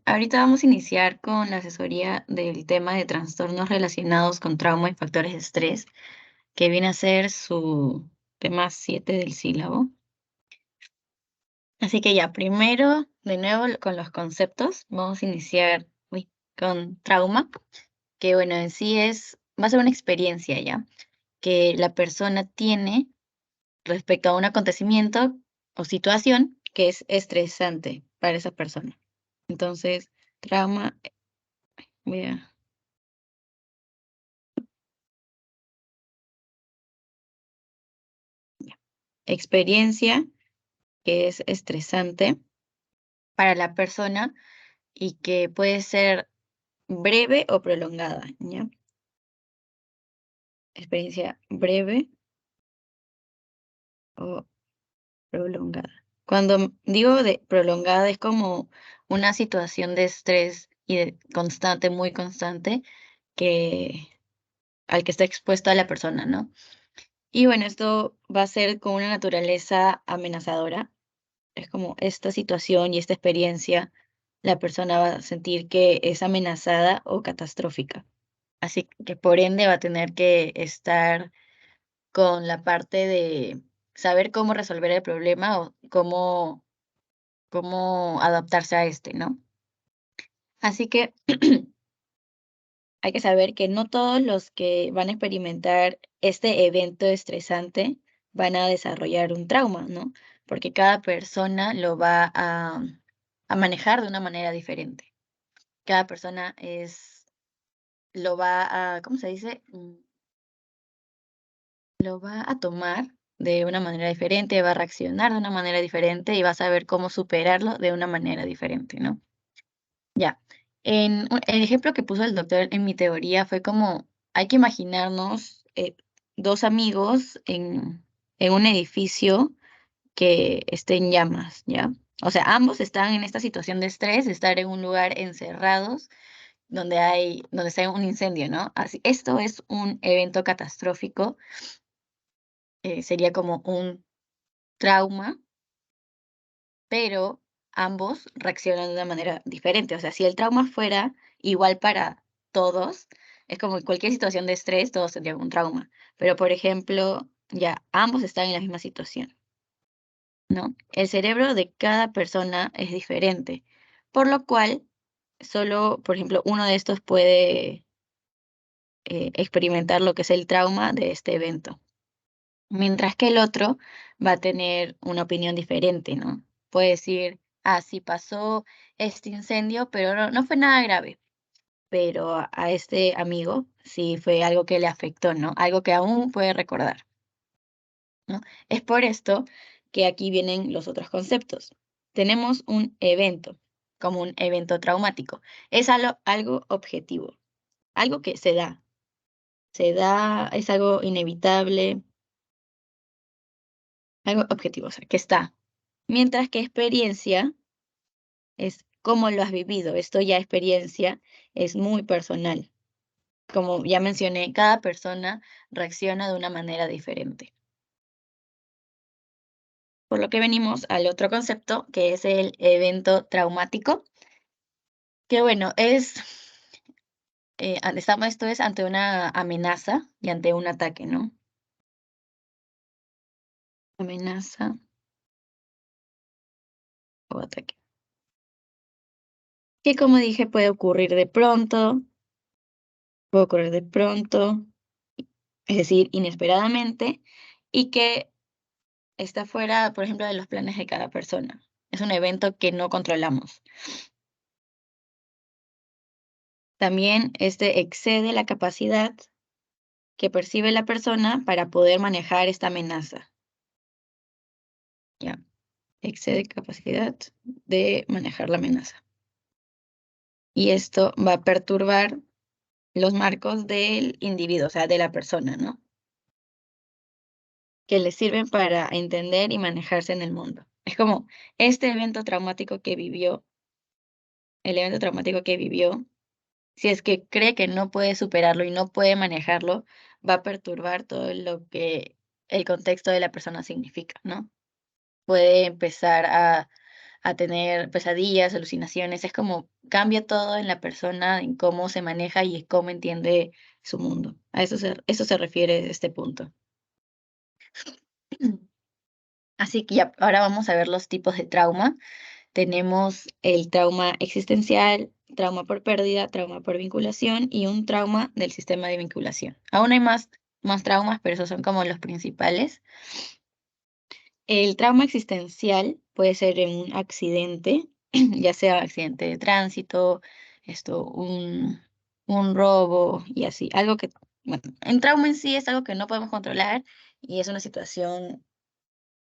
Ahorita vamos a iniciar con la asesoría del tema de trastornos relacionados con trauma y factores de estrés, que viene a ser su tema 7 del sílabo. Así que ya, primero, de nuevo con los conceptos, vamos a iniciar con trauma, que bueno, en sí va a ser una experiencia ya, que la persona tiene respecto a un acontecimiento o situación que es estresante para esa persona. Entonces, trauma, voy a experiencia que es estresante para la persona y que puede ser breve o prolongada, ¿ya? Experiencia breve o prolongada. Cuando digo de prolongada es como una situación de estrés y de constante, muy constante, que al que está expuesta la persona, ¿no? Y bueno, esto va a ser con una naturaleza amenazadora. Es como esta situación y esta experiencia, la persona va a sentir que es amenazada o catastrófica. Así que por ende va a tener que estar con la parte de saber cómo resolver el problema o cómo adaptarse a este, ¿no? Así que hay que saber que no todos los que van a experimentar este evento estresante van a desarrollar un trauma, ¿no? Porque cada persona lo va a manejar de una manera diferente. Cada persona lo va a, ¿cómo se dice? Lo va a tomar de una manera diferente, va a reaccionar de una manera diferente y va a saber cómo superarlo de una manera diferente, ¿no? Ya. El ejemplo que puso el doctor en mi teoría fue como, hay que imaginarnos dos amigos en un edificio que esté en llamas, ¿ya? O sea, ambos están en esta situación de estrés, de estar en un lugar encerrados donde está un incendio, ¿no? Así, esto es un evento catastrófico, sería como un trauma, pero ambos reaccionan de una manera diferente. O sea, si el trauma fuera igual para todos, es como en cualquier situación de estrés, todos tendrían un trauma. Pero, por ejemplo, ya ambos están en la misma situación, ¿no? El cerebro de cada persona es diferente, por lo cual solo, por ejemplo, uno de estos puede experimentar lo que es el trauma de este evento. Mientras que el otro va a tener una opinión diferente, ¿no? Puede decir, ah, sí pasó este incendio, pero no fue nada grave. Pero a este amigo sí fue algo que le afectó, ¿no? Algo que aún puede recordar, ¿no? Es por esto que aquí vienen los otros conceptos. Tenemos un evento, como un evento traumático. Es algo objetivo, algo que se da, es algo inevitable, algo objetivo, o sea, que está. Mientras que experiencia es cómo lo has vivido. Esto ya experiencia es muy personal. Como ya mencioné, cada persona reacciona de una manera diferente. Por lo que venimos al otro concepto, que es el evento traumático, que bueno, esto es ante una amenaza y ante un ataque, ¿no? Amenaza o ataque. Que como dije, puede ocurrir de pronto, es decir, inesperadamente, y que está fuera, por ejemplo, de los planes de cada persona. Es un evento que no controlamos. También este excede la capacidad que percibe la persona para poder manejar esta amenaza. Ya, excede capacidad de manejar la amenaza. Y esto va a perturbar los marcos del individuo, o sea, de la persona, ¿no? Que le sirven para entender y manejarse en el mundo. Es como este evento traumático que vivió, el evento traumático que vivió. Si es que cree que no puede superarlo y no puede manejarlo, va a perturbar todo lo que el contexto de la persona significa, ¿no? Puede empezar a a tener pesadillas, alucinaciones. Es como cambia todo en la persona, en cómo se maneja y cómo entiende su mundo. A eso se refiere este punto. Así que ya, ahora vamos a ver los tipos de trauma. Tenemos el trauma existencial, trauma por pérdida, trauma por vinculación y un trauma del sistema de vinculación. Aún hay más traumas, pero esos son como los principales. El trauma existencial puede ser en un accidente, ya sea accidente de tránsito, un robo y así. Algo que, bueno, el trauma en sí es algo que no podemos controlar y es una situación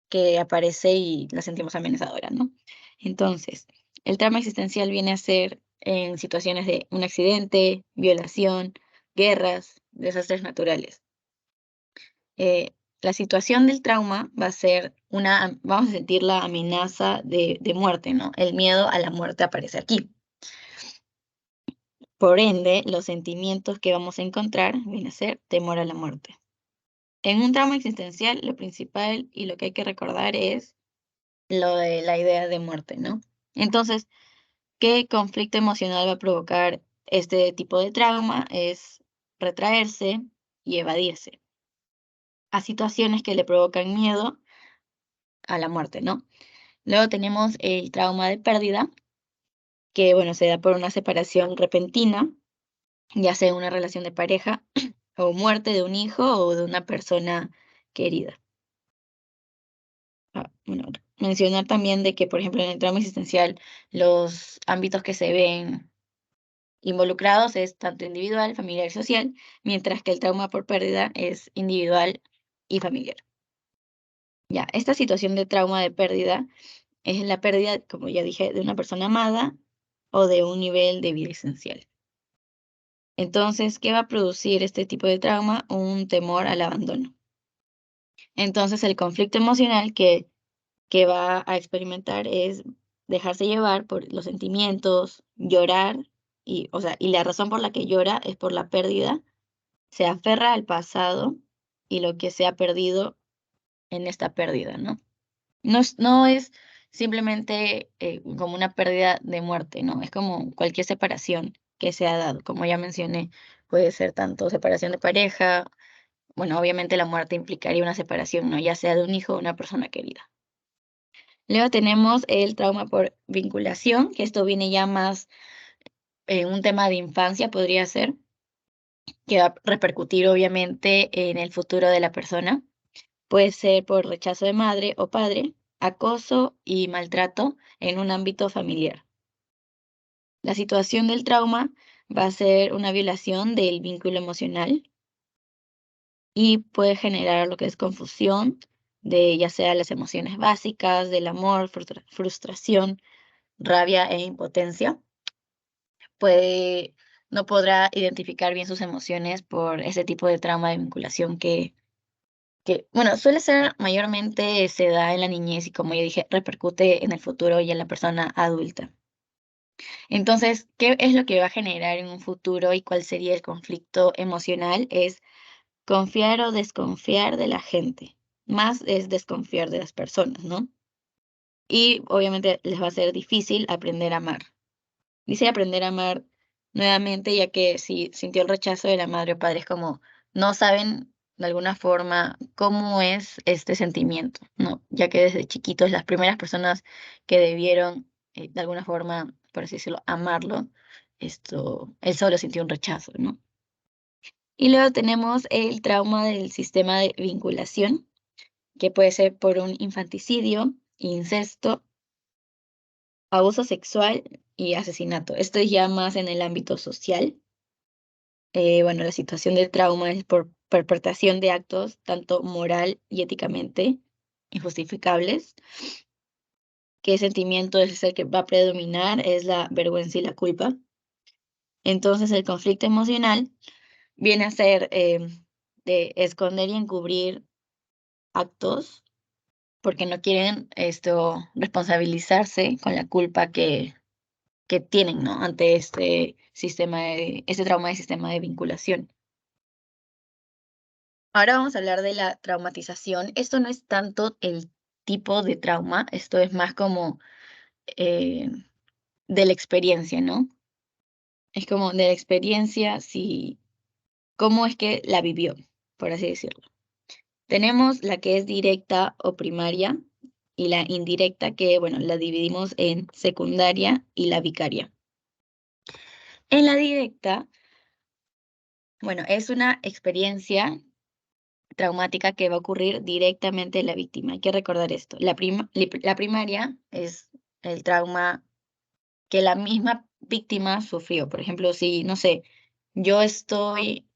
que aparece y la sentimos amenazadora, ¿no? Entonces, el trauma existencial viene a ser en situaciones de un accidente, violación, guerras, desastres naturales. Eh, la situación del trauma va a ser vamos a sentir la amenaza de muerte, ¿no? El miedo a la muerte aparece aquí. Por ende, los sentimientos que vamos a encontrar viene a ser temor a la muerte. En un trauma existencial, lo principal y lo que hay que recordar es lo de la idea de muerte, ¿no? Entonces, ¿qué conflicto emocional va a provocar este tipo de trauma? Es retraerse y evadirse a situaciones que le provocan miedo a la muerte, ¿no? Luego tenemos el trauma de pérdida, que bueno, se da por una separación repentina, ya sea una relación de pareja o muerte de un hijo o de una persona querida. Bueno, mencionar también de que, por ejemplo, en el trauma existencial, los ámbitos que se ven involucrados es tanto individual, familiar y social, mientras que el trauma por pérdida es individual y familiar. Ya, esta situación de trauma de pérdida es la pérdida, como ya dije, de una persona amada o de un nivel de vida esencial. Entonces, ¿qué va a producir este tipo de trauma? Un temor al abandono. Entonces, el conflicto emocional que va a experimentar es dejarse llevar por los sentimientos, llorar, o sea, y la razón por la que llora es por la pérdida, se aferra al pasado y lo que se ha perdido en esta pérdida, ¿no? No es simplemente como una pérdida de muerte, ¿no? Es como cualquier separación que se ha dado. Como ya mencioné, puede ser tanto separación de pareja, bueno, obviamente la muerte implicaría una separación, ¿no? Ya sea de un hijo o una persona querida. Luego tenemos el trauma por vinculación, que esto viene ya más en un tema de infancia, podría ser, que va a repercutir obviamente en el futuro de la persona. Puede ser por rechazo de madre o padre, acoso y maltrato en un ámbito familiar. La situación del trauma va a ser una violación del vínculo emocional y puede generar lo que es confusión de ya sea las emociones básicas, del amor, frustración, rabia e impotencia. Puede, no podrá identificar bien sus emociones por ese tipo de trauma de vinculación bueno, suele ser mayormente se da en la niñez y como ya dije, repercute en el futuro y en la persona adulta. Entonces, ¿qué es lo que va a generar en un futuro y cuál sería el conflicto emocional? Es confiar o desconfiar de la gente. Más es desconfiar de las personas, ¿no? Y obviamente les va a ser difícil aprender a amar. Dice aprender a amar nuevamente, ya que si sintió el rechazo de la madre o padre, es como no saben de alguna forma cómo es este sentimiento, ¿no? Ya que desde chiquitos las primeras personas que debieron, de alguna forma, por así decirlo, amarlo, él solo sintió un rechazo, ¿no? Y luego tenemos el trauma del sistema de vinculación, que puede ser por un infanticidio, incesto, abuso sexual y asesinato. Esto es ya más en el ámbito social. Bueno, la situación del trauma es por perpetración de actos, tanto moral y éticamente injustificables. ¿Qué sentimiento es el que va a predominar? Es la vergüenza y la culpa. Entonces, el conflicto emocional viene a ser de esconder y encubrir actos porque no quieren responsabilizarse con la culpa que tienen, ¿no? Ante este trauma de sistema de vinculación. Ahora vamos a hablar de la traumatización. Esto no es tanto el tipo de trauma, esto es más como de la experiencia, ¿no? Es como de la experiencia, si, cómo es que la vivió, por así decirlo. Tenemos la que es directa o primaria y la indirecta que, bueno, la dividimos en secundaria y la vicaria. En la directa, bueno, es una experiencia traumática que va a ocurrir directamente en la víctima. Hay que recordar esto. La primaria es el trauma que la misma víctima sufrió. Por ejemplo, si, no sé, yo estoy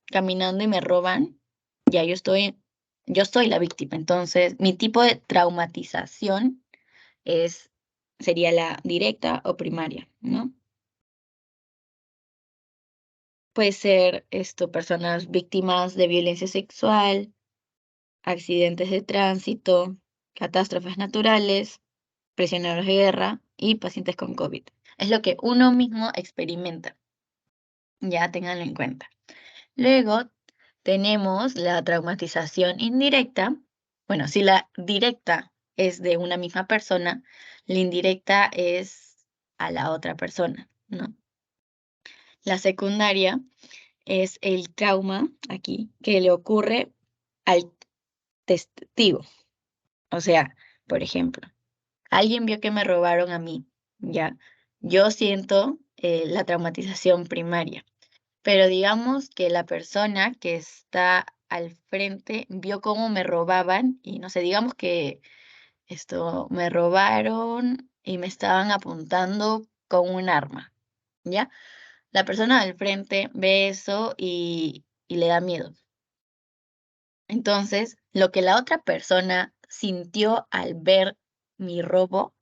caminando y me roban, ya yo soy la víctima. Entonces, mi tipo de traumatización es, sería la directa o primaria, ¿no? Puede ser esto, personas víctimas de violencia sexual, accidentes de tránsito, catástrofes naturales, prisioneros de guerra y pacientes con COVID. Es lo que uno mismo experimenta. Ya ténganlo en cuenta. Luego tenemos la traumatización indirecta. Bueno, si la directa es de una misma persona, la indirecta es a la otra persona, ¿no? La secundaria es el trauma aquí que le ocurre al testigo. O sea, por ejemplo, alguien vio que me robaron a mí, ¿ya? Yo siento la traumatización primaria. Pero digamos que la persona que está al frente vio cómo me robaban y no sé, digamos que esto me robaron y me estaban apuntando con un arma, ¿ya? La persona del frente ve eso y le da miedo. Entonces, lo que la otra persona sintió al ver mi robo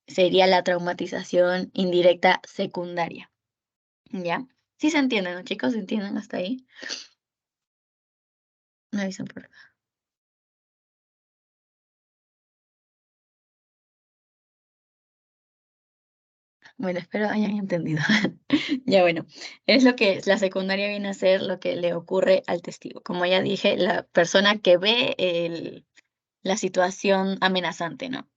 sería la traumatización indirecta secundaria, ¿ya? Sí se entienden, ¿no, chicos? ¿Se entienden hasta ahí? Me avisan por acá. Bueno, espero hayan entendido. Ya bueno, es lo que la secundaria viene a ser lo que le ocurre al testigo. Como ya dije, la persona que ve la situación amenazante, ¿no?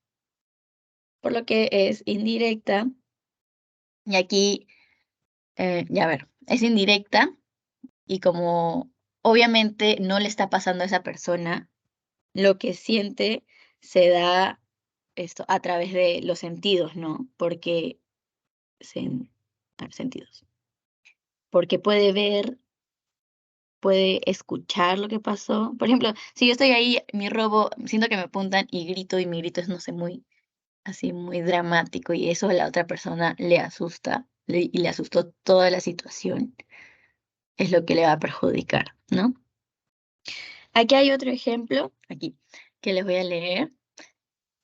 Por lo que es indirecta, y aquí, ya a ver, es indirecta y como obviamente no le está pasando a esa persona, lo que siente se da esto a través de los sentidos, ¿no? Porque, a ver, sentidos. Porque puede ver, puede escuchar lo que pasó. Por ejemplo, si yo estoy ahí, mi robo, siento que me apuntan y grito, y mi grito es, no sé, muy, así, muy dramático, y eso a la otra persona le asusta, y le asustó toda la situación, es lo que le va a perjudicar, ¿no? Aquí hay otro ejemplo, aquí, que les voy a leer.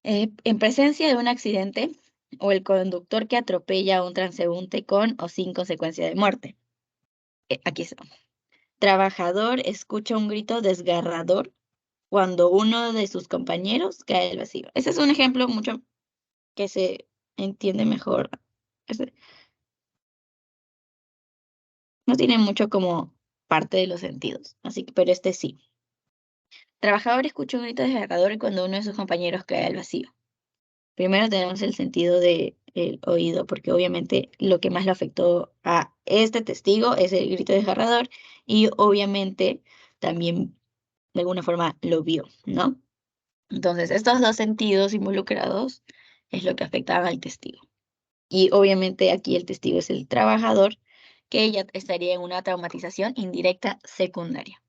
En presencia de un accidente o el conductor que atropella a un transeúnte con o sin consecuencia de muerte. Aquí está. Trabajador escucha un grito desgarrador cuando uno de sus compañeros cae al vacío. Ese es un ejemplo mucho que se entiende mejor. Ese no tiene mucho como parte de los sentidos, así que, pero este sí. Trabajador escucha un grito desgarrador cuando uno de sus compañeros cae al vacío. Primero tenemos el sentido del oído, porque obviamente lo que más le afectó a este testigo es el grito desgarrador y obviamente también de alguna forma lo vio, ¿no? Entonces, estos dos sentidos involucrados es lo que afectaban al testigo. Y obviamente aquí el testigo es el trabajador, que ya estaría en una traumatización indirecta secundaria.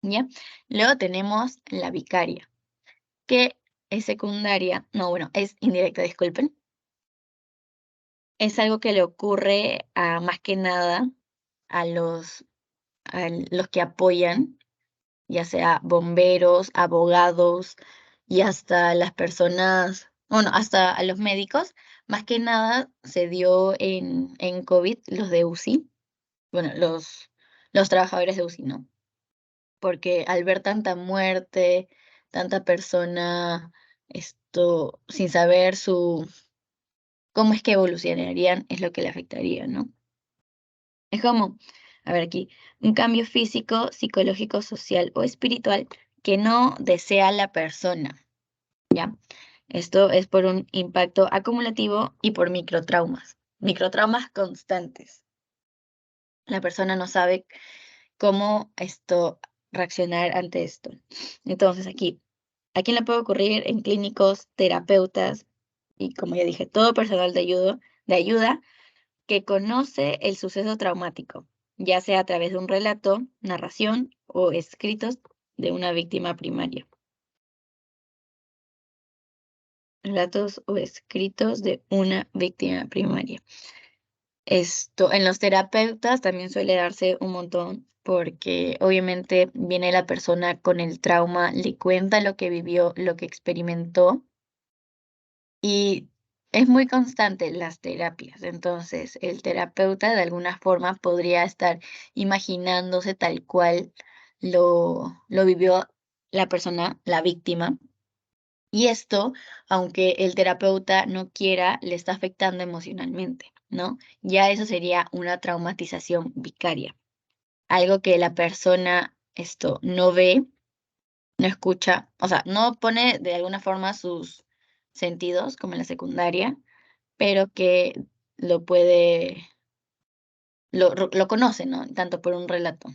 ¿Ya? Luego tenemos la vicaria, que es secundaria, no, bueno, es indirecta, disculpen. Es algo que le ocurre a más que nada a los que apoyan, ya sea bomberos, abogados y hasta las personas, bueno, hasta a los médicos. Más que nada se dio en COVID, los de UCI, bueno, los trabajadores de UCI, ¿no? Porque al ver tanta muerte, tanta persona, esto, sin saber cómo es que evolucionarían, es lo que le afectaría, ¿no? Es como, a ver aquí, un cambio físico, psicológico, social o espiritual que no desea la persona, ¿ya? Esto es por un impacto acumulativo y por microtraumas constantes. La persona no sabe cómo reaccionar ante esto. Entonces, ¿a quién le puede ocurrir? En clínicos, terapeutas y, como ya dije, todo personal de ayuda que conoce el suceso traumático, ya sea a través de un relato, narración o escritos de una víctima primaria. Relatos o escritos de una víctima primaria. En los terapeutas también suele darse un montón porque obviamente viene la persona con el trauma, le cuenta lo que vivió, lo que experimentó y es muy constante las terapias. Entonces, el terapeuta de alguna forma podría estar imaginándose tal cual lo vivió la persona, la víctima. Y esto, aunque el terapeuta no quiera, le está afectando emocionalmente, ¿no? Ya eso sería una traumatización vicaria, algo que la persona no ve, no escucha, o sea, no pone de alguna forma sus sentidos, como en la secundaria, pero que lo puede, lo conoce, ¿no? Tanto por un relato.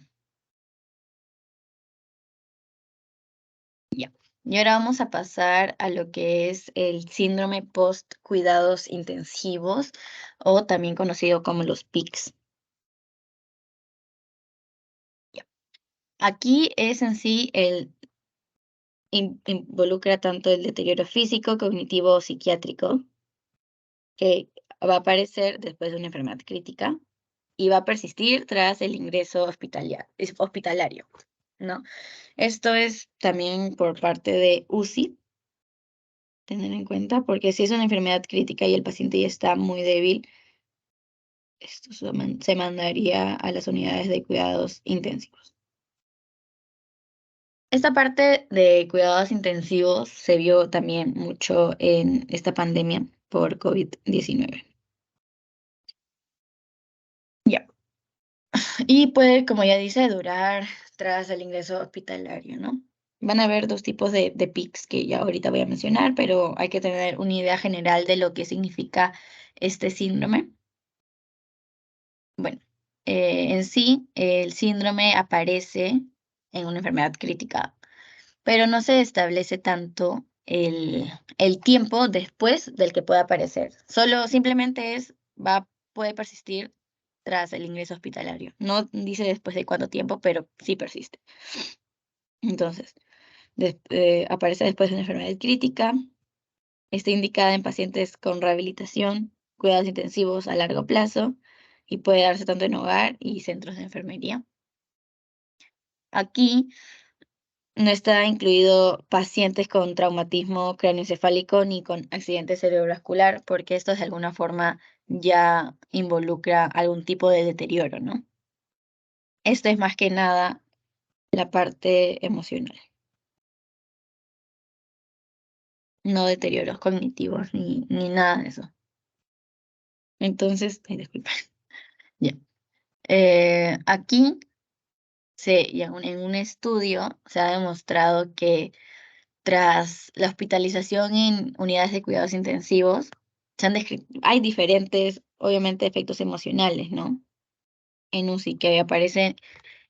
Ya. Y ahora vamos a pasar a lo que es el síndrome post cuidados intensivos o también conocido como los PICS. Ya. Aquí es en sí involucra tanto el deterioro físico, cognitivo o psiquiátrico que va a aparecer después de una enfermedad crítica y va a persistir tras el ingreso hospitalario, ¿no? Esto es también por parte de UCI, tener en cuenta, porque si es una enfermedad crítica y el paciente ya está muy débil, esto se mandaría a las unidades de cuidados intensivos. Esta parte de cuidados intensivos se vio también mucho en esta pandemia por COVID-19. Ya. Y puede, como ya dice, durar tras el ingreso hospitalario, ¿no? Van a haber dos tipos de PICS que ya ahorita voy a mencionar, pero hay que tener una idea general de lo que significa este síndrome. Bueno, en sí, el síndrome aparece en una enfermedad crítica, pero no se establece tanto el tiempo después del que puede aparecer. Solo simplemente puede persistir tras el ingreso hospitalario. No dice después de cuánto tiempo, pero sí persiste. Entonces, aparece después de una enfermedad crítica. Está indicada en pacientes con rehabilitación, cuidados intensivos a largo plazo y puede darse tanto en hogar y centros de enfermería. Aquí no está incluido pacientes con traumatismo craneoencefálico ni con accidente cerebrovascular, porque esto de alguna forma ya involucra algún tipo de deterioro, ¿no? Esto es más que nada la parte emocional, no deterioros cognitivos ni nada de eso. Entonces, ay, disculpa. Ya. Aquí en un estudio se ha demostrado que tras la hospitalización en unidades de cuidados intensivos, hay diferentes, obviamente, efectos emocionales, ¿no? En UCI que aparecen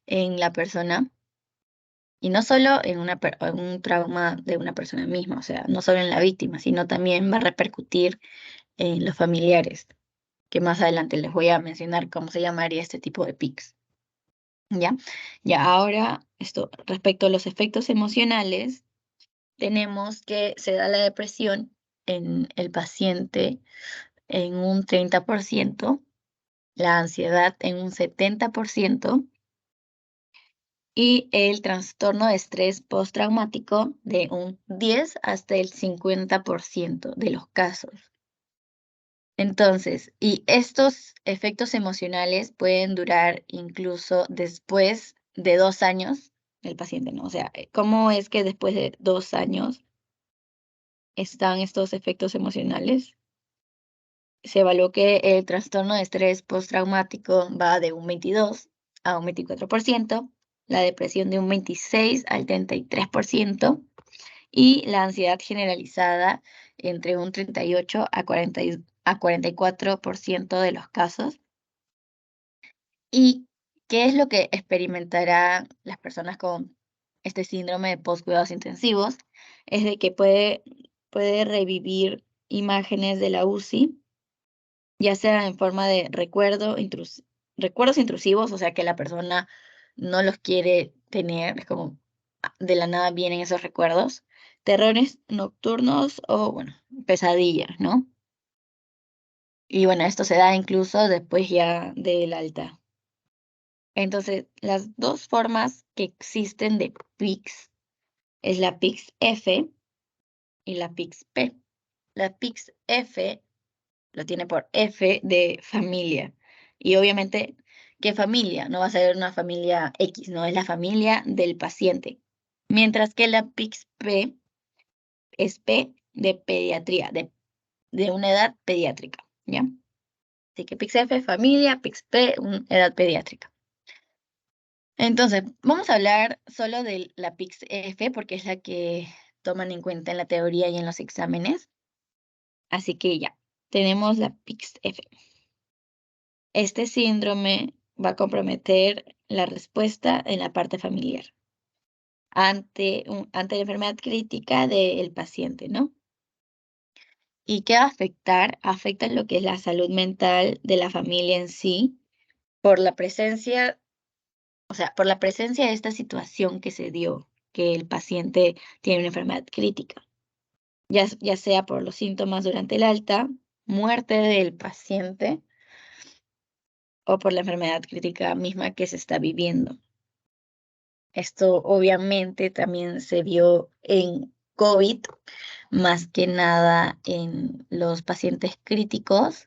en la persona y no solo en un trauma de una persona misma, o sea, no solo en la víctima, sino también va a repercutir en los familiares, que más adelante les voy a mencionar cómo se llamaría este tipo de PICS. ¿Ya? Ya ahora, respecto a los efectos emocionales, tenemos que se da la depresión en el paciente en un 30%, la ansiedad en un 70% y el trastorno de estrés postraumático de un 10 hasta el 50% de los casos. Entonces, y estos efectos emocionales pueden durar incluso después de 2 años del paciente, ¿no? O sea, ¿cómo es que después de 2 años están estos efectos emocionales? Se evaluó que el trastorno de estrés postraumático va de un 22 a un 24%, la depresión de un 26 al 33% y la ansiedad generalizada entre un 38 a 44% de los casos. ¿Y qué es lo que experimentarán las personas con este síndrome de postcuidados intensivos? Es de que puede revivir imágenes de la UCI, ya sea en forma de recuerdos intrusivos, o sea, que la persona no los quiere tener, es como de la nada vienen esos recuerdos, terrores nocturnos o, bueno, pesadillas, ¿no? Y bueno, esto se da incluso después ya del alta. Entonces, las dos formas que existen de PICS es la PICS-F y la PICS-P. La PICS-F lo tiene por F de familia. Y obviamente, ¿qué familia? No va a ser una familia X, no es la familia del paciente. Mientras que la PICS-P es P de pediatría, de una edad pediátrica, ¿ya? Así que PICS-F, familia, PICS-P, edad pediátrica. Entonces, vamos a hablar solo de la PICS-F porque es la que toman en cuenta en la teoría y en los exámenes. Así que ya, tenemos la PICS-F. Este síndrome va a comprometer la respuesta en la parte familiar ante la enfermedad crítica del paciente, ¿no? ¿Y qué va a afectar? Afecta lo que es la salud mental de la familia en sí por la presencia, o sea, por la presencia de esta situación que se dio, que el paciente tiene una enfermedad crítica, ya sea por los síntomas durante el alta, muerte del paciente o por la enfermedad crítica misma que se está viviendo. Esto obviamente también se vio en COVID, más que nada en los pacientes críticos,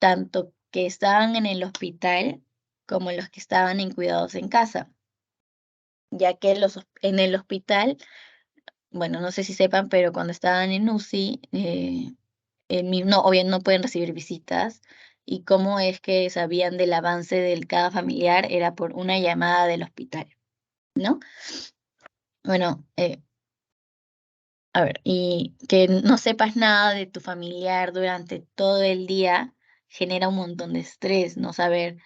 tanto que estaban en el hospital como los que estaban en cuidados en casa, ya que en el hospital, bueno, no sé si sepan, pero cuando estaban en UCI, no, obviamente no pueden recibir visitas. Y cómo es que sabían del avance de cada familiar era por una llamada del hospital, ¿no? Bueno, a ver, y que no sepas nada de tu familiar durante todo el día genera un montón de estrés, no saber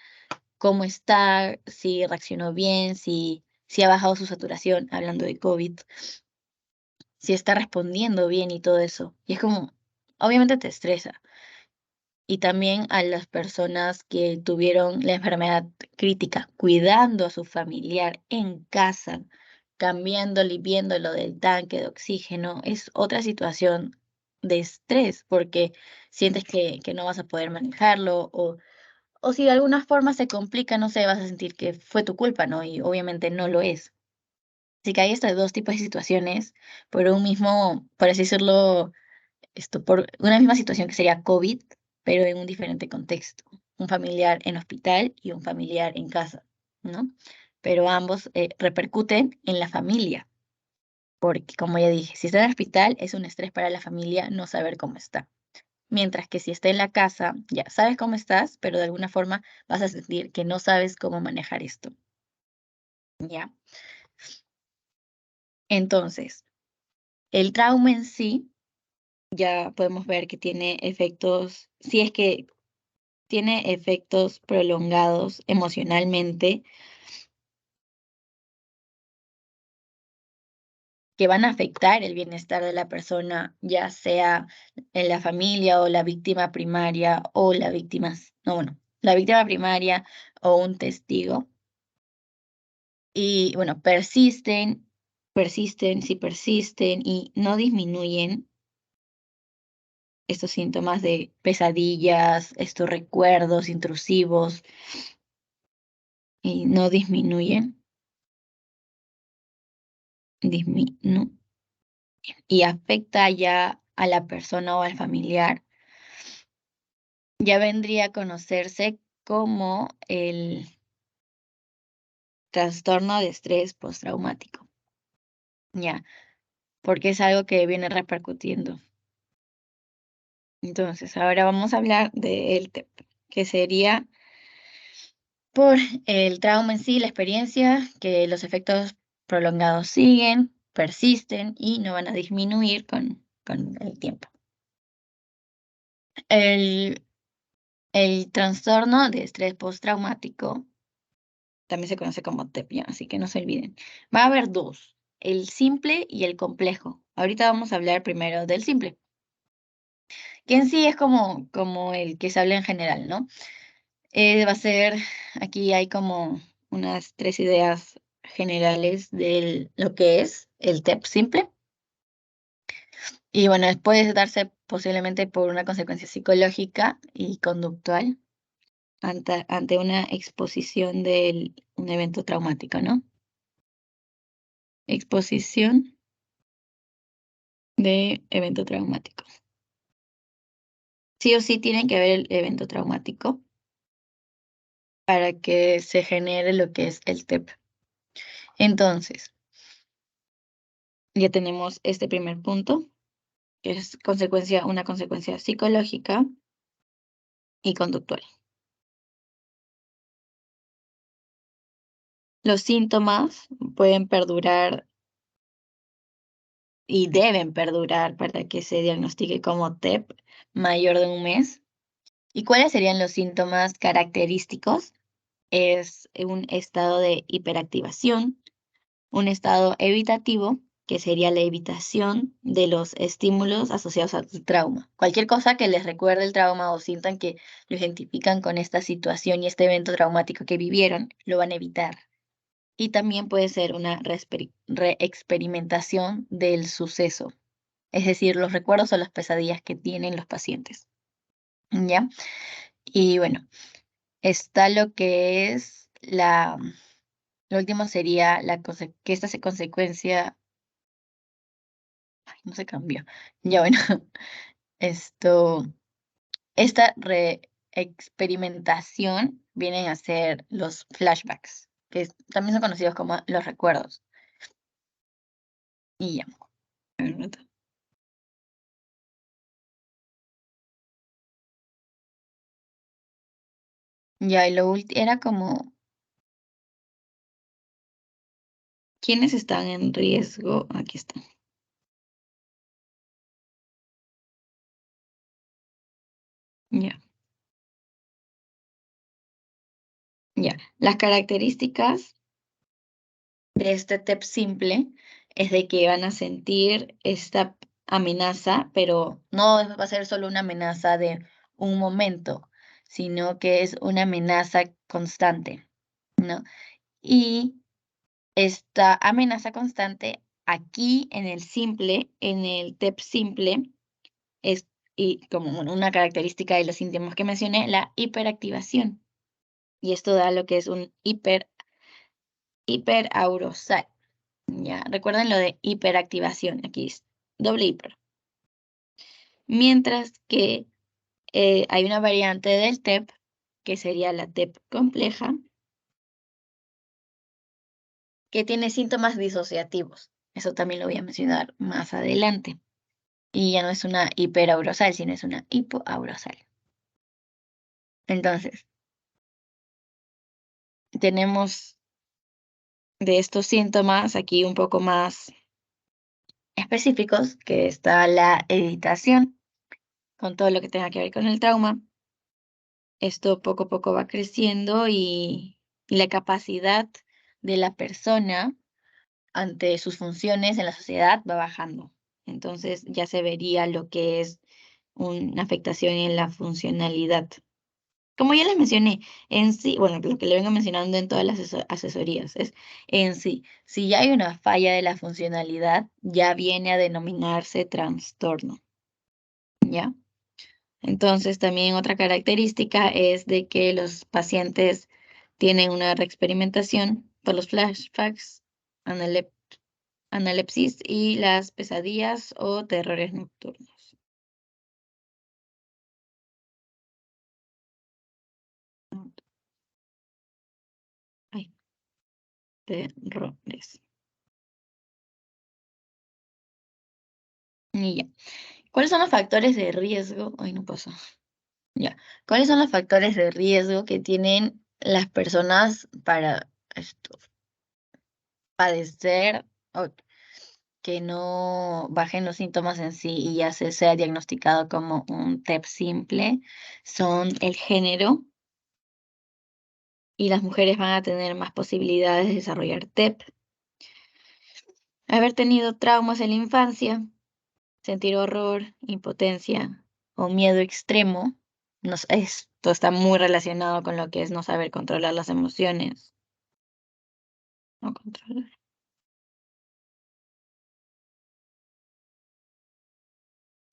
cómo está, si reaccionó bien, si ha bajado su saturación, hablando de COVID, si está respondiendo bien y todo eso. Y es como, obviamente te estresa. Y también a las personas que tuvieron la enfermedad crítica, cuidando a su familiar en casa, cambiándole y viendo lo del tanque de oxígeno, es otra situación de estrés porque sientes que no vas a poder manejarlo o si de alguna forma se complica, no sé, vas a sentir que fue tu culpa, ¿no? Y obviamente no lo es. Así que hay estos dos tipos de situaciones por un mismo, por así decirlo, por una misma situación que sería COVID, pero en un diferente contexto. Un familiar en hospital y un familiar en casa, ¿no? Pero ambos repercuten en la familia, porque como ya dije, si está en el hospital es un estrés para la familia no saber cómo está. Mientras que si está en la casa, ya sabes cómo estás, pero de alguna forma vas a sentir que no sabes cómo manejar esto, ¿ya? Entonces, el trauma en sí, ya podemos ver que tiene efectos, si es que tiene efectos prolongados emocionalmente que van a afectar el bienestar de la persona, ya sea en la familia o la víctima primaria o la víctima, no, bueno, la víctima primaria o un testigo. Y bueno, persisten, si persisten y no disminuyen estos síntomas de pesadillas, estos recuerdos intrusivos y no disminuyen, disminu y afecta ya a la persona o al familiar, ya vendría a conocerse como el trastorno de estrés postraumático, ya, porque es algo que viene repercutiendo. Entonces, ahora vamos a hablar del TEP, que sería por el trauma en sí, la experiencia, que los efectos prolongados siguen, persisten y no van a disminuir con el tiempo. El, el trastorno de estrés postraumático también se conoce como TEP, ¿ya? Así que no se olviden. Va a haber dos, el simple y el complejo. Ahorita vamos a hablar primero del simple, que en sí es como el que se habla en general, ¿no? Va a ser, aquí hay como unas tres ideas generales de lo que es el TEP simple. Y bueno, puede darse posiblemente por una consecuencia psicológica y conductual ante una exposición de un evento traumático, ¿no? Exposición de evento traumático. Sí o sí tiene que haber el evento traumático para que se genere lo que es el TEP. Entonces, ya tenemos este primer punto, que es una consecuencia psicológica y conductual. Los síntomas pueden perdurar y deben perdurar para que se diagnostique como TEP mayor de un mes. ¿Y cuáles serían los síntomas característicos? Es un estado de hiperactivación, un estado evitativo, que sería la evitación de los estímulos asociados al trauma. Cualquier cosa que les recuerde el trauma o sientan que lo identifican con esta situación y este evento traumático que vivieron, lo van a evitar. Y también puede ser una reexperimentación del suceso, es decir, los recuerdos o las pesadillas que tienen los pacientes. ¿Ya? Y bueno, está lo que es lo último sería que esta consecuencia, ay, no se cambió. Ya bueno, esto, esta reexperimentación vienen a ser los flashbacks, que también son conocidos como los recuerdos. Y ya. Ya, y lo último era como, ¿quiénes están en riesgo? Aquí está. Ya, ya. Las características de este TEP simple es de que van a sentir esta amenaza, pero no va a ser solo una amenaza de un momento, sino que es una amenaza constante, ¿no? Y esta amenaza constante aquí en el simple, en el TEP simple, es y como bueno, una característica de los síntomas que mencioné, la hiperactivación. Y esto da lo que es un hiperaurosal. Ya, recuerden lo de hiperactivación, aquí es doble hiper. Mientras que hay una variante del TEP, que sería la TEP compleja, que tiene síntomas disociativos. Eso también lo voy a mencionar más adelante. Y ya no es una hiperaurosal, sino es una hipoaurosal. Entonces, tenemos de estos síntomas aquí un poco más específicos, que está la editación, con todo lo que tenga que ver con el trauma. Esto poco a poco va creciendo y la capacidad de la persona ante sus funciones en la sociedad va bajando. Entonces ya se vería lo que es una afectación en la funcionalidad. Como ya les mencioné, en sí, bueno, lo que le vengo mencionando en todas las asesorías es en sí, si ya hay una falla de la funcionalidad, ya viene a denominarse trastorno, ¿ya? Entonces, también otra característica es de que los pacientes tienen una reexperimentación por los flashbacks, analepsis y las pesadillas o terrores nocturnos. Ay, terrores. Y ya. ¿Cuáles son los factores de riesgo? Ay, no pasa. Ya. ¿Cuáles son los factores de riesgo que tienen las personas para esto, padecer? que no bajen los síntomas en sí y ya se sea diagnosticado como un TEP simple son el género, y las mujeres van a tener más posibilidades de desarrollar TEP. Haber tenido traumas en la infancia, sentir horror, impotencia o miedo extremo. Esto está muy relacionado con lo que es no saber controlar las emociones. No controlar.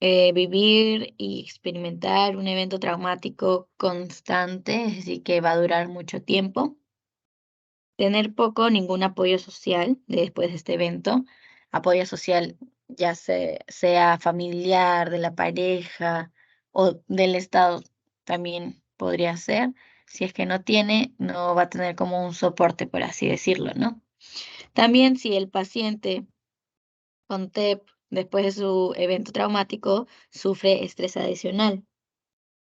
Vivir y experimentar un evento traumático constante, es decir, que va a durar mucho tiempo. Tener poco o ningún apoyo social después de este evento. Apoyo social sea familiar, de la pareja o del Estado también podría ser. Si es que no tiene, no va a tener como un soporte, por así decirlo, ¿no? También si el paciente con TEP, después de su evento traumático, sufre estrés adicional,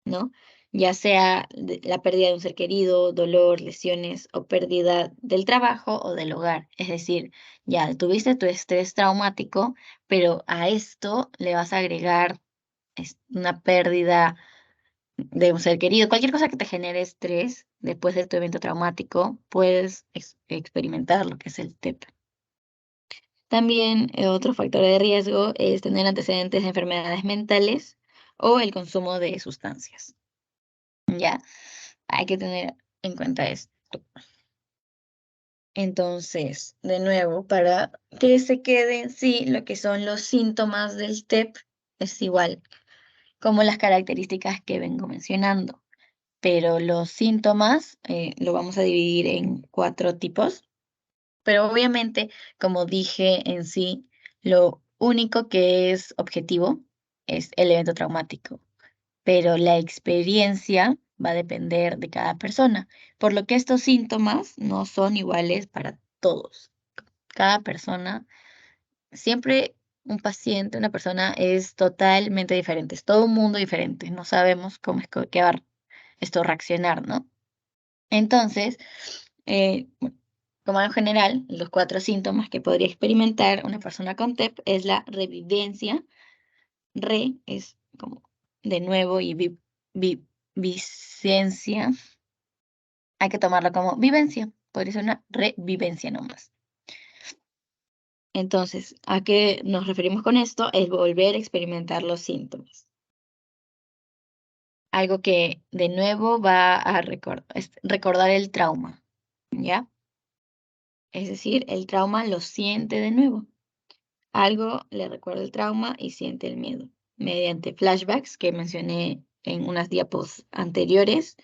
¿no? Ya sea la pérdida de un ser querido, dolor, lesiones o pérdida del trabajo o del hogar. Es decir, ya tuviste tu estrés traumático, pero a esto le vas a agregar una pérdida de un ser querido. Cualquier cosa que te genere estrés después de tu evento traumático, puedes experimentar lo que es el TEP. También otro factor de riesgo es tener antecedentes de enfermedades mentales o el consumo de sustancias. Ya, hay que tener en cuenta esto. Entonces, de nuevo, para que se quede en sí lo que son los síntomas del TEP, es igual como las características que vengo mencionando. Pero los síntomas lo vamos a dividir en 4 tipos. Pero obviamente, como dije en sí, lo único que es objetivo es el evento traumático, pero la experiencia va a depender de cada persona, por lo que estos síntomas no son iguales para todos. Cada persona, siempre un paciente, una persona es totalmente diferente, es todo un mundo diferente, no sabemos cómo es que va a esto reaccionar, ¿no? Entonces, bueno, como en general, los 4 síntomas que podría experimentar una persona con TEP es la revivencia. Re es como de nuevo y vicencia. Hay que tomarlo como vivencia. Podría ser una revivencia nomás. Entonces, ¿a qué nos referimos con esto? Es volver a experimentar los síntomas. Algo que de nuevo va a recordar el trauma, ¿ya? Es decir, el trauma lo siente de nuevo. Algo le recuerda el trauma y siente el miedo. Mediante flashbacks que mencioné en unas diapos anteriores,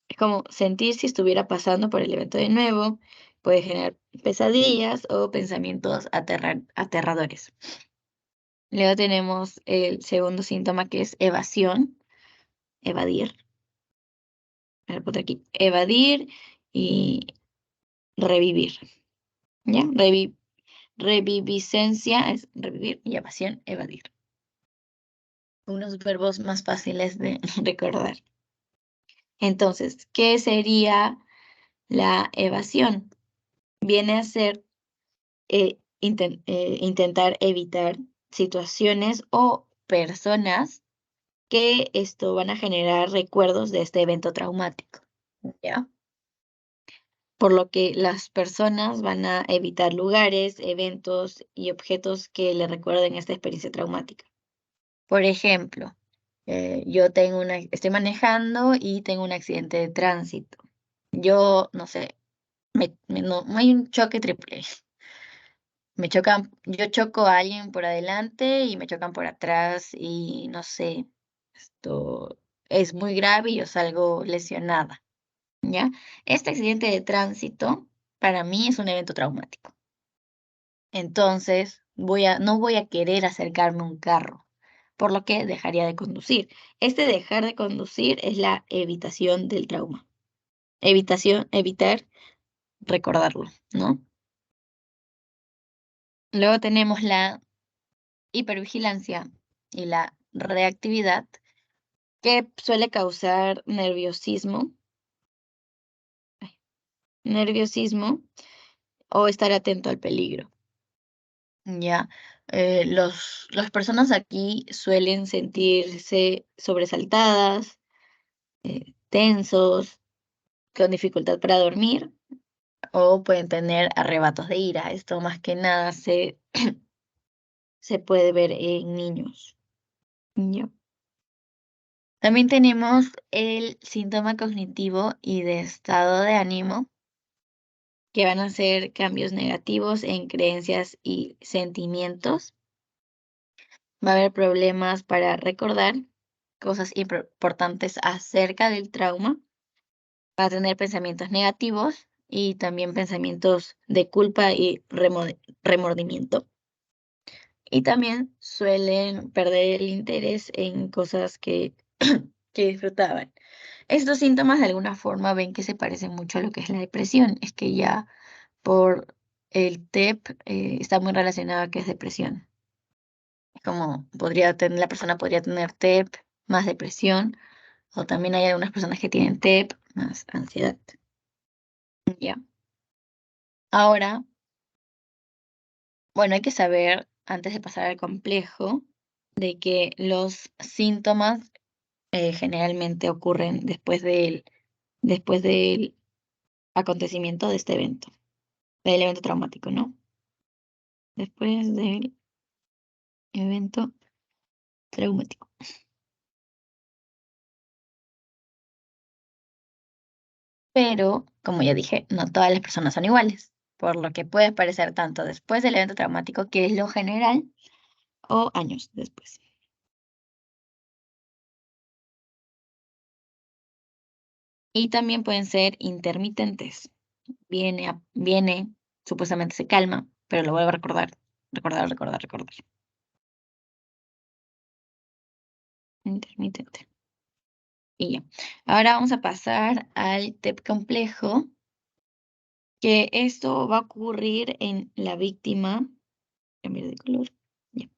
es como sentir si estuviera pasando por el evento de nuevo, puede generar pesadillas o pensamientos aterradores. Luego tenemos el segundo síntoma que es evasión, evadir. Voy a poner aquí, evadir y revivir. ¿Ya? Reviviscencia es revivir y evasión, evadir. Unos verbos más fáciles de recordar. Entonces, ¿qué sería la evasión? Viene a ser intentar evitar situaciones o personas que esto van a generar recuerdos de este evento traumático, ¿ya? Por lo que las personas van a evitar lugares, eventos y objetos que le recuerden esta experiencia traumática. Por ejemplo, estoy manejando y tengo un accidente de tránsito. Yo, no sé, no hay un choque triple. Yo choco a alguien por adelante y me chocan por atrás y no sé, esto es muy grave y yo salgo lesionada, ¿ya? Este accidente de tránsito para mí es un evento traumático. Entonces, no voy a querer acercarme a un carro, por lo que dejaría de conducir. Este dejar de conducir es la evitación del trauma. Evitar recordarlo, ¿no? Luego tenemos la hipervigilancia y la reactividad, que suele causar nerviosismo o estar atento al peligro. Ya, las personas aquí suelen sentirse sobresaltadas, tensos, con dificultad para dormir o pueden tener arrebatos de ira. Esto más que nada se puede ver en niños. Ya. También tenemos el síntoma cognitivo y de estado de ánimo, que van a ser cambios negativos en creencias y sentimientos. Va a haber problemas para recordar cosas importantes acerca del trauma. Va a tener pensamientos negativos y también pensamientos de culpa y remordimiento. Y también suelen perder el interés en cosas que disfrutaban. Estos síntomas de alguna forma ven que se parecen mucho a lo que es la depresión. Es que ya por el TEP está muy relacionado a que es depresión. Como la persona podría tener TEP más depresión, o también hay algunas personas que tienen TEP más ansiedad. Ya. Ahora, bueno, hay que saber, antes de pasar al complejo, de que los síntomas generalmente ocurren después del acontecimiento de este evento, del evento traumático, ¿no? Después del evento traumático. Pero, como ya dije, no todas las personas son iguales, por lo que puede aparecer tanto después del evento traumático, que es lo general, o años después. Y también pueden ser intermitentes. Viene, supuestamente se calma, pero lo vuelve a recordar, recordar, recordar, recordar. Intermitente. Y ya. Ahora vamos a pasar al TEP complejo, que esto va a ocurrir en la víctima, cambiar de color, ya.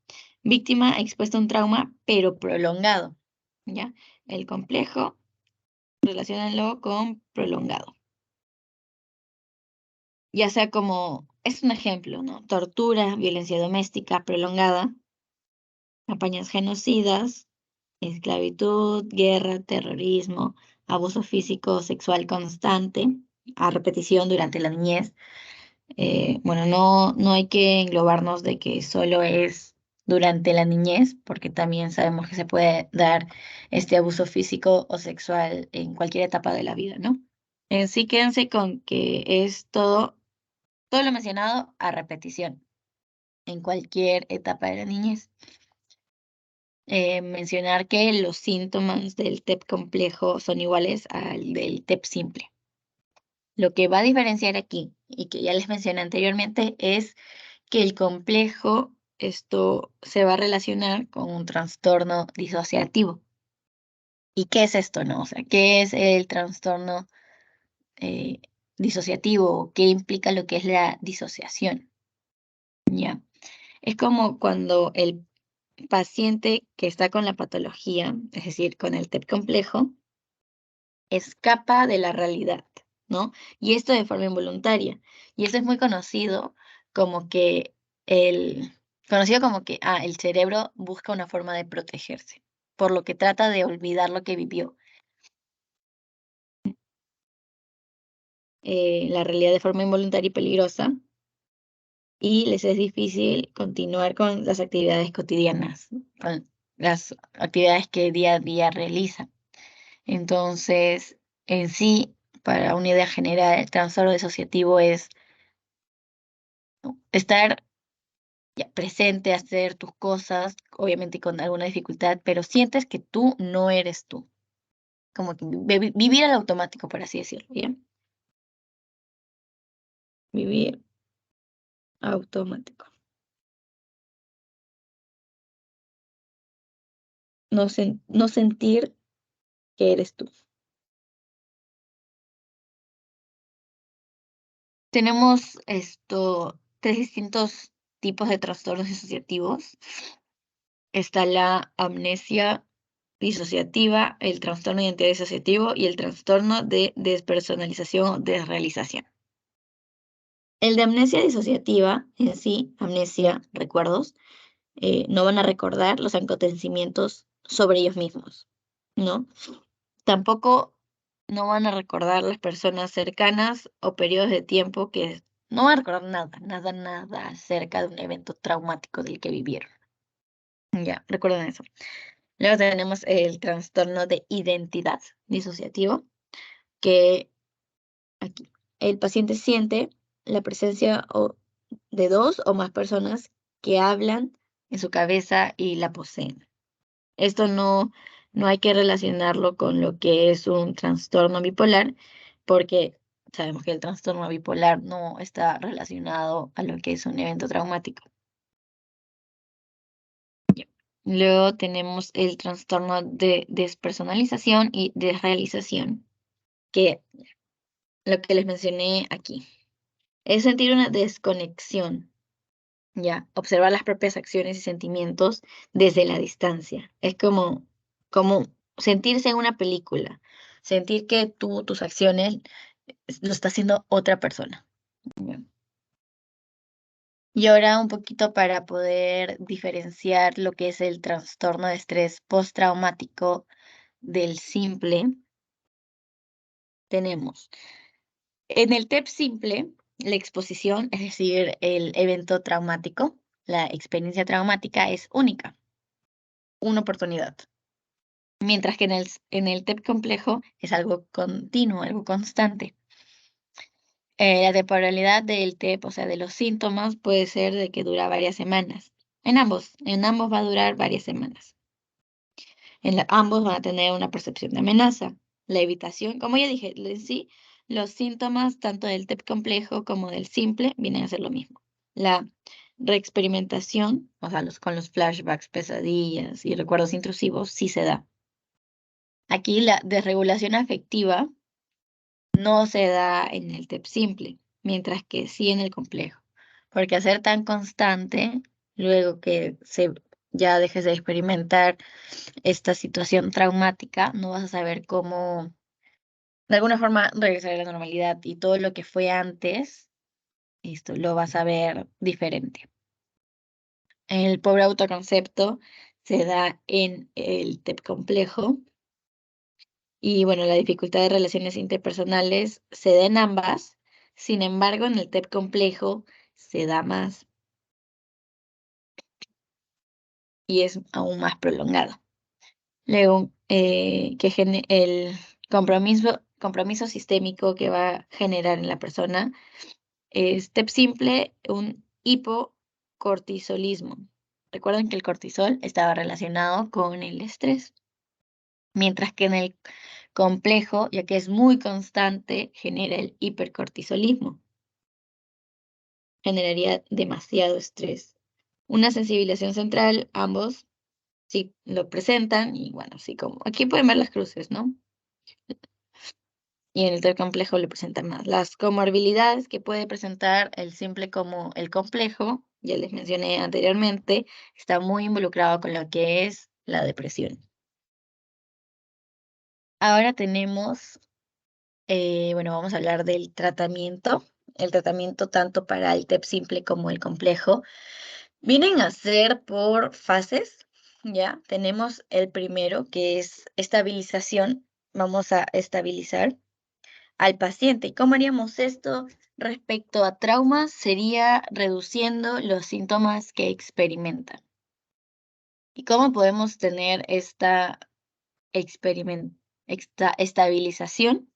Víctima expuesta a un trauma, pero prolongado, ¿ya? El complejo, relaciónalo con prolongado. Ya sea como, es un ejemplo, ¿no? Tortura, violencia doméstica prolongada, campañas genocidas, esclavitud, guerra, terrorismo, abuso físico, sexual constante, a repetición durante la niñez. Bueno, no hay que englobarnos de que solo es durante la niñez, porque también sabemos que se puede dar este abuso físico o sexual en cualquier etapa de la vida, ¿no? En sí, quédense con que es todo lo mencionado a repetición, en cualquier etapa de la niñez. Mencionar que los síntomas del TEP complejo son iguales al del TEP simple. Lo que va a diferenciar aquí, y que ya les mencioné anteriormente, es que el complejo, esto se va a relacionar con un trastorno disociativo. ¿Y qué es esto, no? O sea, ¿qué es el trastorno eh, disociativo? ¿Qué implica lo que es la disociación? Ya. Es como cuando el paciente que está con la patología, es decir, con el TEP complejo, escapa de la realidad, ¿no? Y esto de forma involuntaria. Y esto es muy como que el, conocido como que el cerebro busca una forma de protegerse, por lo que trata de olvidar lo que vivió. La realidad de forma involuntaria y peligrosa, y les es difícil continuar con las actividades cotidianas, con las actividades que día a día realizan. Entonces, en sí, para una idea general, el trastorno disociativo es estar ya presente, hacer tus cosas, obviamente con alguna dificultad, pero sientes que tú no eres tú, como que vivir al automático, por así decirlo, ¿bien? Vivir automático. No sentir que eres tú. Tenemos tres distintos tipos de trastornos disociativos. Está la amnesia disociativa, el trastorno de identidad disociativo y el trastorno de despersonalización o desrealización. El de amnesia disociativa, en sí, amnesia, recuerdos, no van a recordar los acontecimientos sobre ellos mismos, ¿no? Tampoco no van a recordar las personas cercanas o periodos de tiempo que no van a recordar nada, nada, nada acerca de un evento traumático del que vivieron. Ya, recuerden eso. Luego tenemos el trastorno de identidad disociativo, que aquí el paciente siente la presencia de dos o más personas que hablan en su cabeza y la poseen. Esto no hay que relacionarlo con lo que es un trastorno bipolar, porque sabemos que el trastorno bipolar no está relacionado a lo que es un evento traumático. Luego tenemos el trastorno de despersonalización y desrealización, que lo que les mencioné aquí es sentir una desconexión, ya, observar las propias acciones y sentimientos desde la distancia. Es como sentirse en una película, sentir que tus acciones lo está haciendo otra persona. Ya. Y ahora un poquito para poder diferenciar lo que es el trastorno de estrés postraumático del simple, tenemos en el TEP simple, la exposición, es decir, el evento traumático, la experiencia traumática es única, una oportunidad. Mientras que en el TEP complejo es algo continuo, algo constante. La temporalidad del TEP, o sea, de los síntomas, puede ser de que dura varias semanas. En ambos va a durar varias semanas. Ambos van a tener una percepción de amenaza. La evitación, como ya dije, en sí, los síntomas tanto del TEP complejo como del simple vienen a ser lo mismo. La reexperimentación, o sea, con los flashbacks, pesadillas y recuerdos intrusivos, sí se da. Aquí la desregulación afectiva no se da en el TEP simple, mientras que sí en el complejo. Porque al ser tan constante, luego que ya dejes de experimentar esta situación traumática, no vas a saber cómo, de alguna forma, regresar a la normalidad y todo lo que fue antes, esto lo vas a ver diferente. El pobre autoconcepto se da en el TEP complejo. Y bueno, la dificultad de relaciones interpersonales se da en ambas, sin embargo, en el TEP complejo se da más y es aún más prolongado. Luego, el compromiso sistémico que va a generar en la persona es TEP simple, un hipocortisolismo. Recuerden que el cortisol estaba relacionado con el estrés, mientras que en el complejo, ya que es muy constante, genera el hipercortisolismo. Generaría demasiado estrés. Una sensibilización central, ambos sí lo presentan, y bueno, sí, como aquí pueden ver las cruces, ¿no? Y en el del complejo le presentan más. Las comorbilidades que puede presentar el simple como el complejo, ya les mencioné anteriormente, está muy involucrado con lo que es la depresión. Ahora tenemos bueno, vamos a hablar del tratamiento. El tratamiento tanto para el TEP simple como el complejo vienen a ser por fases, ¿ya? Tenemos el primero, que es estabilización. Vamos a estabilizar al paciente. ¿Y cómo haríamos esto respecto a traumas? Sería reduciendo los síntomas que experimentan. ¿Y cómo podemos tener esta estabilización?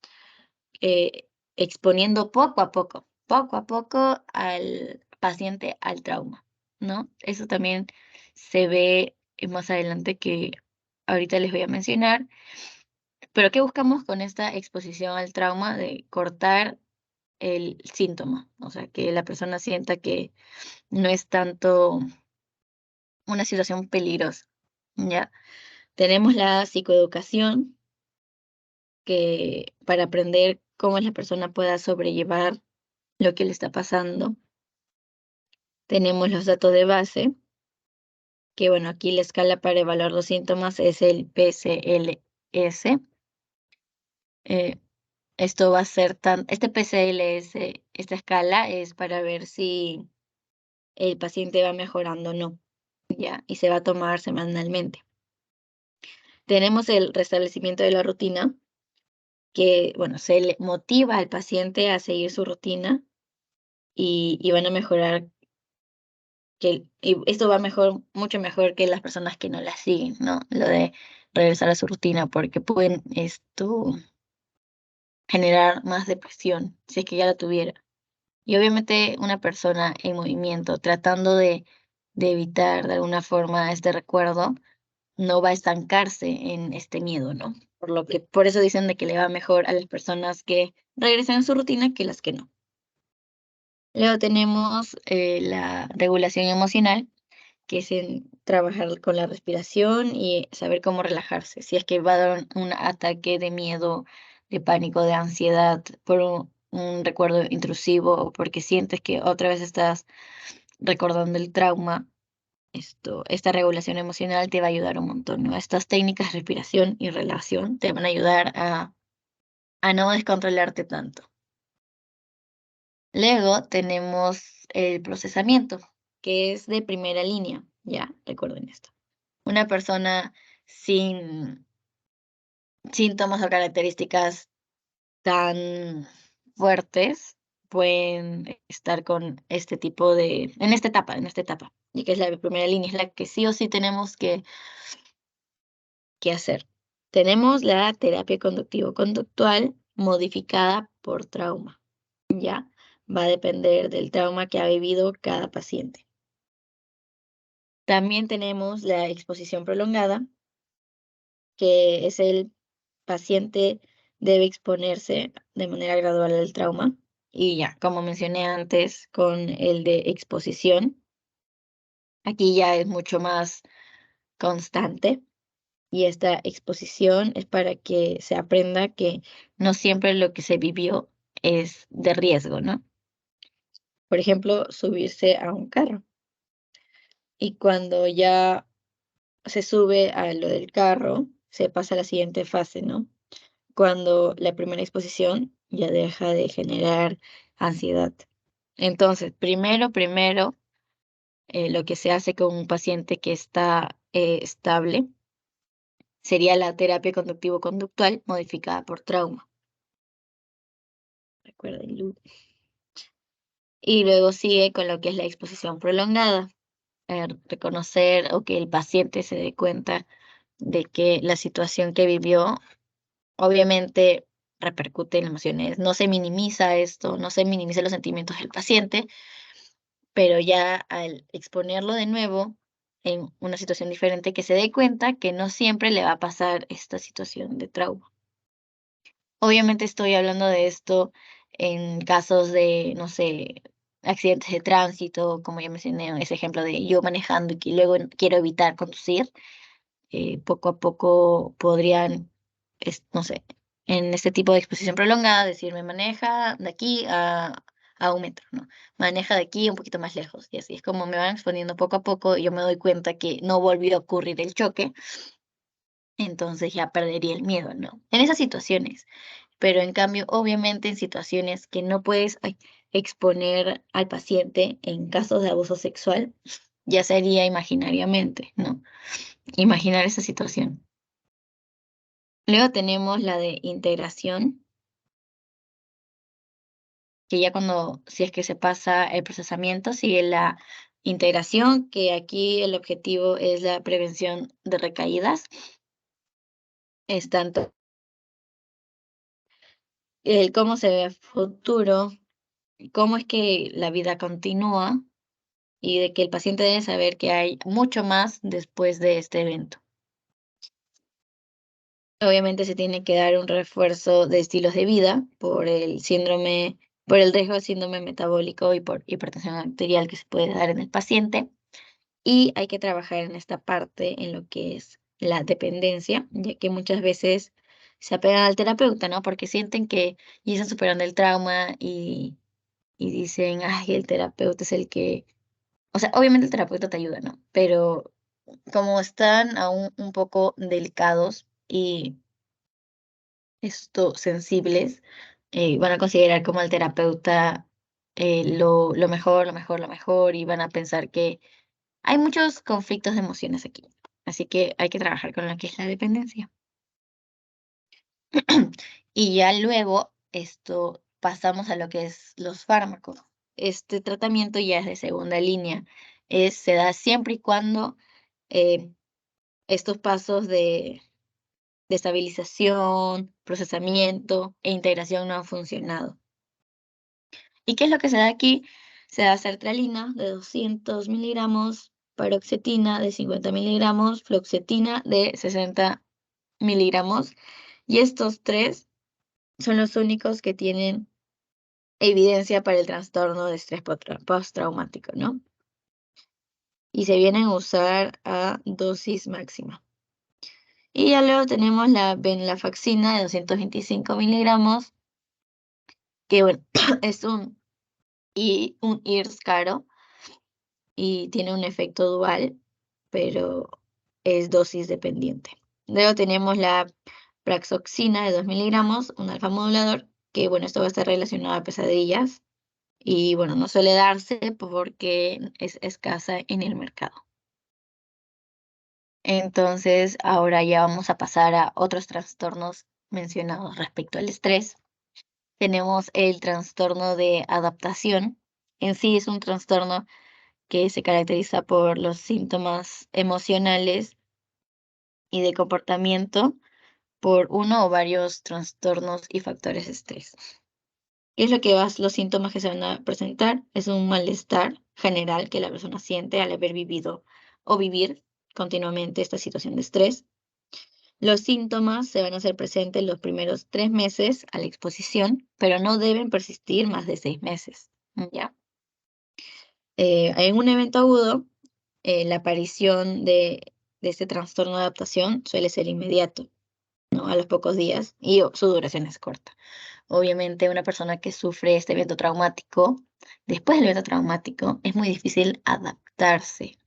eh, Exponiendo poco a poco al paciente al trauma, ¿no? Eso también se ve más adelante que ahorita les voy a mencionar. Pero ¿qué buscamos con esta exposición al trauma? De cortar el síntoma, o sea, que la persona sienta que no es tanto una situación peligrosa, ¿ya? Tenemos la psicoeducación, que para aprender cómo la persona pueda sobrellevar lo que le está pasando. Tenemos los datos de base, que bueno, aquí la escala para evaluar los síntomas es el PCLS. Eh, Esto va a ser este PCLS esta escala es para ver si el paciente va mejorando o no, ¿ya? Y se va a tomar semanalmente. Tenemos el restablecimiento de la rutina, que, bueno, se le motiva al paciente a seguir su rutina y van a mejorar, y esto va mejor, mucho mejor que las personas que no la siguen, ¿no? Lo de regresar a su rutina, porque pueden generar más depresión, si es que ya la tuviera. Y obviamente una persona en movimiento, tratando de evitar de alguna forma este recuerdo, no va a estancarse en este miedo, ¿no? Por eso dicen de que le va mejor a las personas que regresan a su rutina que las que no. Luego tenemos la regulación emocional, que es en trabajar con la respiración y saber cómo relajarse. Si es que va a dar un ataque de miedo, de pánico, de ansiedad por un recuerdo intrusivo o porque sientes que otra vez estás recordando el trauma, esta regulación emocional te va a ayudar un montón, ¿no? Estas técnicas de respiración y relajación te van a ayudar a no descontrolarte tanto. Luego tenemos el procesamiento, que es de primera línea, ya, recuerden esto. Una persona sin síntomas o características tan fuertes pueden estar con este tipo en esta etapa, y que es la primera línea, es la que sí o sí tenemos que hacer. Tenemos la terapia conductivo-conductual modificada por trauma, ¿ya? Va a depender del trauma que ha vivido cada paciente. También tenemos la exposición prolongada, que es el paciente debe exponerse de manera gradual al trauma. Y ya, como mencioné antes, con el de exposición, aquí ya es mucho más constante. Y esta exposición es para que se aprenda que no siempre lo que se vivió es de riesgo, ¿no? Por ejemplo, subirse a un carro. Y cuando ya se sube a lo del carro, se pasa a la siguiente fase, ¿no? Cuando la primera exposición ya deja de generar ansiedad. Entonces, primero, lo que se hace con un paciente que está estable sería la terapia conductivo-conductual modificada por trauma. Recuérdenlo. Y luego sigue con lo que es la exposición prolongada, reconocer o que el paciente se dé cuenta de que la situación que vivió obviamente repercute en emociones. No se minimiza esto, no se minimiza los sentimientos del paciente, pero ya al exponerlo de nuevo en una situación diferente, que se dé cuenta que no siempre le va a pasar esta situación de trauma. Obviamente estoy hablando de esto en casos de, no sé, accidentes de tránsito, como ya mencioné, ese ejemplo de yo manejando y que luego quiero evitar conducir, poco a poco podrían, no sé, en este tipo de exposición prolongada, decirme maneja de aquí a un metro, ¿no? Maneja de aquí un poquito más lejos. Y así es como me van exponiendo poco a poco y yo me doy cuenta que no volvió a ocurrir el choque, entonces ya perdería el miedo, ¿no? En esas situaciones. Pero en cambio, obviamente en situaciones que no puedes exponer al paciente en casos de abuso sexual, ya sería imaginariamente, ¿no? Imaginar esa situación. Luego tenemos la de integración, que ya cuando, si es que se pasa el procesamiento, sigue la integración, que aquí el objetivo es la prevención de recaídas. Es tanto el cómo se ve a futuro, cómo es que la vida continúa y de que el paciente debe saber que hay mucho más después de este evento. Obviamente se tiene que dar un refuerzo de estilos de vida por el riesgo de síndrome metabólico y por hipertensión arterial que se puede dar en el paciente. Y hay que trabajar en esta parte, en lo que es la dependencia, ya que muchas veces se apegan al terapeuta, ¿no? Porque sienten que ya están superando el trauma y dicen, ay, el terapeuta es el que, o sea, obviamente el terapeuta te ayuda, ¿no? Pero como están aún un poco delicados y sensibles, van a considerar como al terapeuta lo mejor, lo mejor, lo mejor, y van a pensar que hay muchos conflictos de emociones aquí. Así que hay que trabajar con lo que es la dependencia. Y ya luego esto pasamos a lo que es los fármacos. Este tratamiento ya es de segunda línea. Se da siempre y cuando eh, estos pasos de estabilización, procesamiento e integración no han funcionado. ¿Y qué es lo que se da aquí? Se da sertralina de 200 miligramos, paroxetina de 50 miligramos, fluoxetina de 60 miligramos. Y estos tres son los únicos que tienen evidencia para el trastorno de estrés postraumático, ¿no? Y se vienen a usar a dosis máxima. Y ya luego tenemos la venlafaxina de 225 miligramos, que bueno, es un IRS caro y tiene un efecto dual, pero es dosis dependiente. Luego tenemos la praxoxina de 2 miligramos, un alfa modulador, que bueno, esto va a estar relacionado a pesadillas y bueno, no suele darse porque es escasa en el mercado. Entonces, ahora ya vamos a pasar a otros trastornos mencionados respecto al estrés. Tenemos el trastorno de adaptación. En sí es un trastorno que se caracteriza por los síntomas emocionales y de comportamiento por uno o varios trastornos y factores de estrés. ¿Qué es lo que los síntomas que se van a presentar? Es un malestar general que la persona siente al haber vivido o vivir continuamente esta situación de estrés. Los síntomas se van a hacer presentes los primeros 3 meses a la exposición, pero no deben persistir más de 6 meses. ¿Ya? En un evento agudo, la aparición de este trastorno de adaptación suele ser inmediato, ¿no? A los pocos días y su duración es corta. Obviamente, una persona que sufre este evento traumático, después del evento traumático, es muy difícil adaptarse.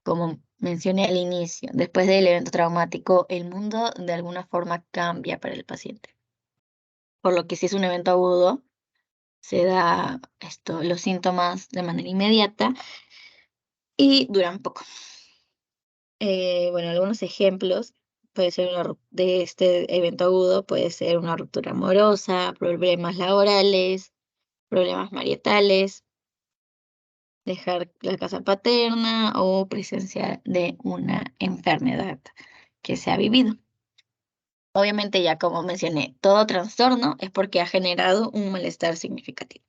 Como mencioné al inicio, después del evento traumático, el mundo de alguna forma cambia para el paciente. Por lo que si es un evento agudo, se da los síntomas de manera inmediata y duran poco. Bueno, algunos ejemplos puede ser de este evento agudo, puede ser una ruptura amorosa, problemas laborales, problemas marietales, dejar la casa paterna o presencia de una enfermedad que se ha vivido. Obviamente, ya como mencioné, todo trastorno es porque ha generado un malestar significativo.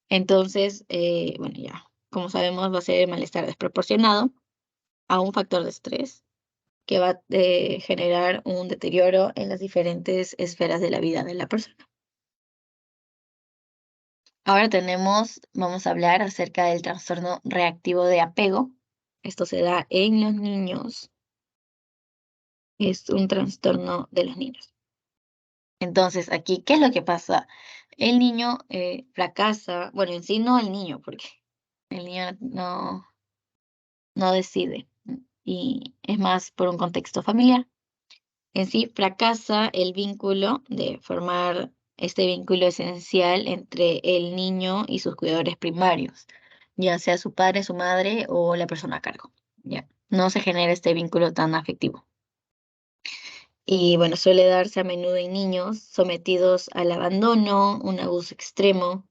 Entonces, bueno, ya, como sabemos, va a ser el malestar desproporcionado a un factor de estrés que va a generar un deterioro en las diferentes esferas de la vida de la persona. Ahora vamos a hablar acerca del trastorno reactivo de apego. Esto se da en los niños, es un trastorno de los niños. Entonces, aquí, ¿qué es lo que pasa? El niño fracasa, bueno, en sí no el niño, porque el niño no decide, y es más por un contexto familiar. En sí, fracasa el vínculo de formar este vínculo esencial entre el niño y sus cuidadores primarios, ya sea su padre, su madre o la persona a cargo. Ya, no se genera este vínculo tan afectivo. Y bueno, suele darse a menudo en niños sometidos al abandono, un abuso extremo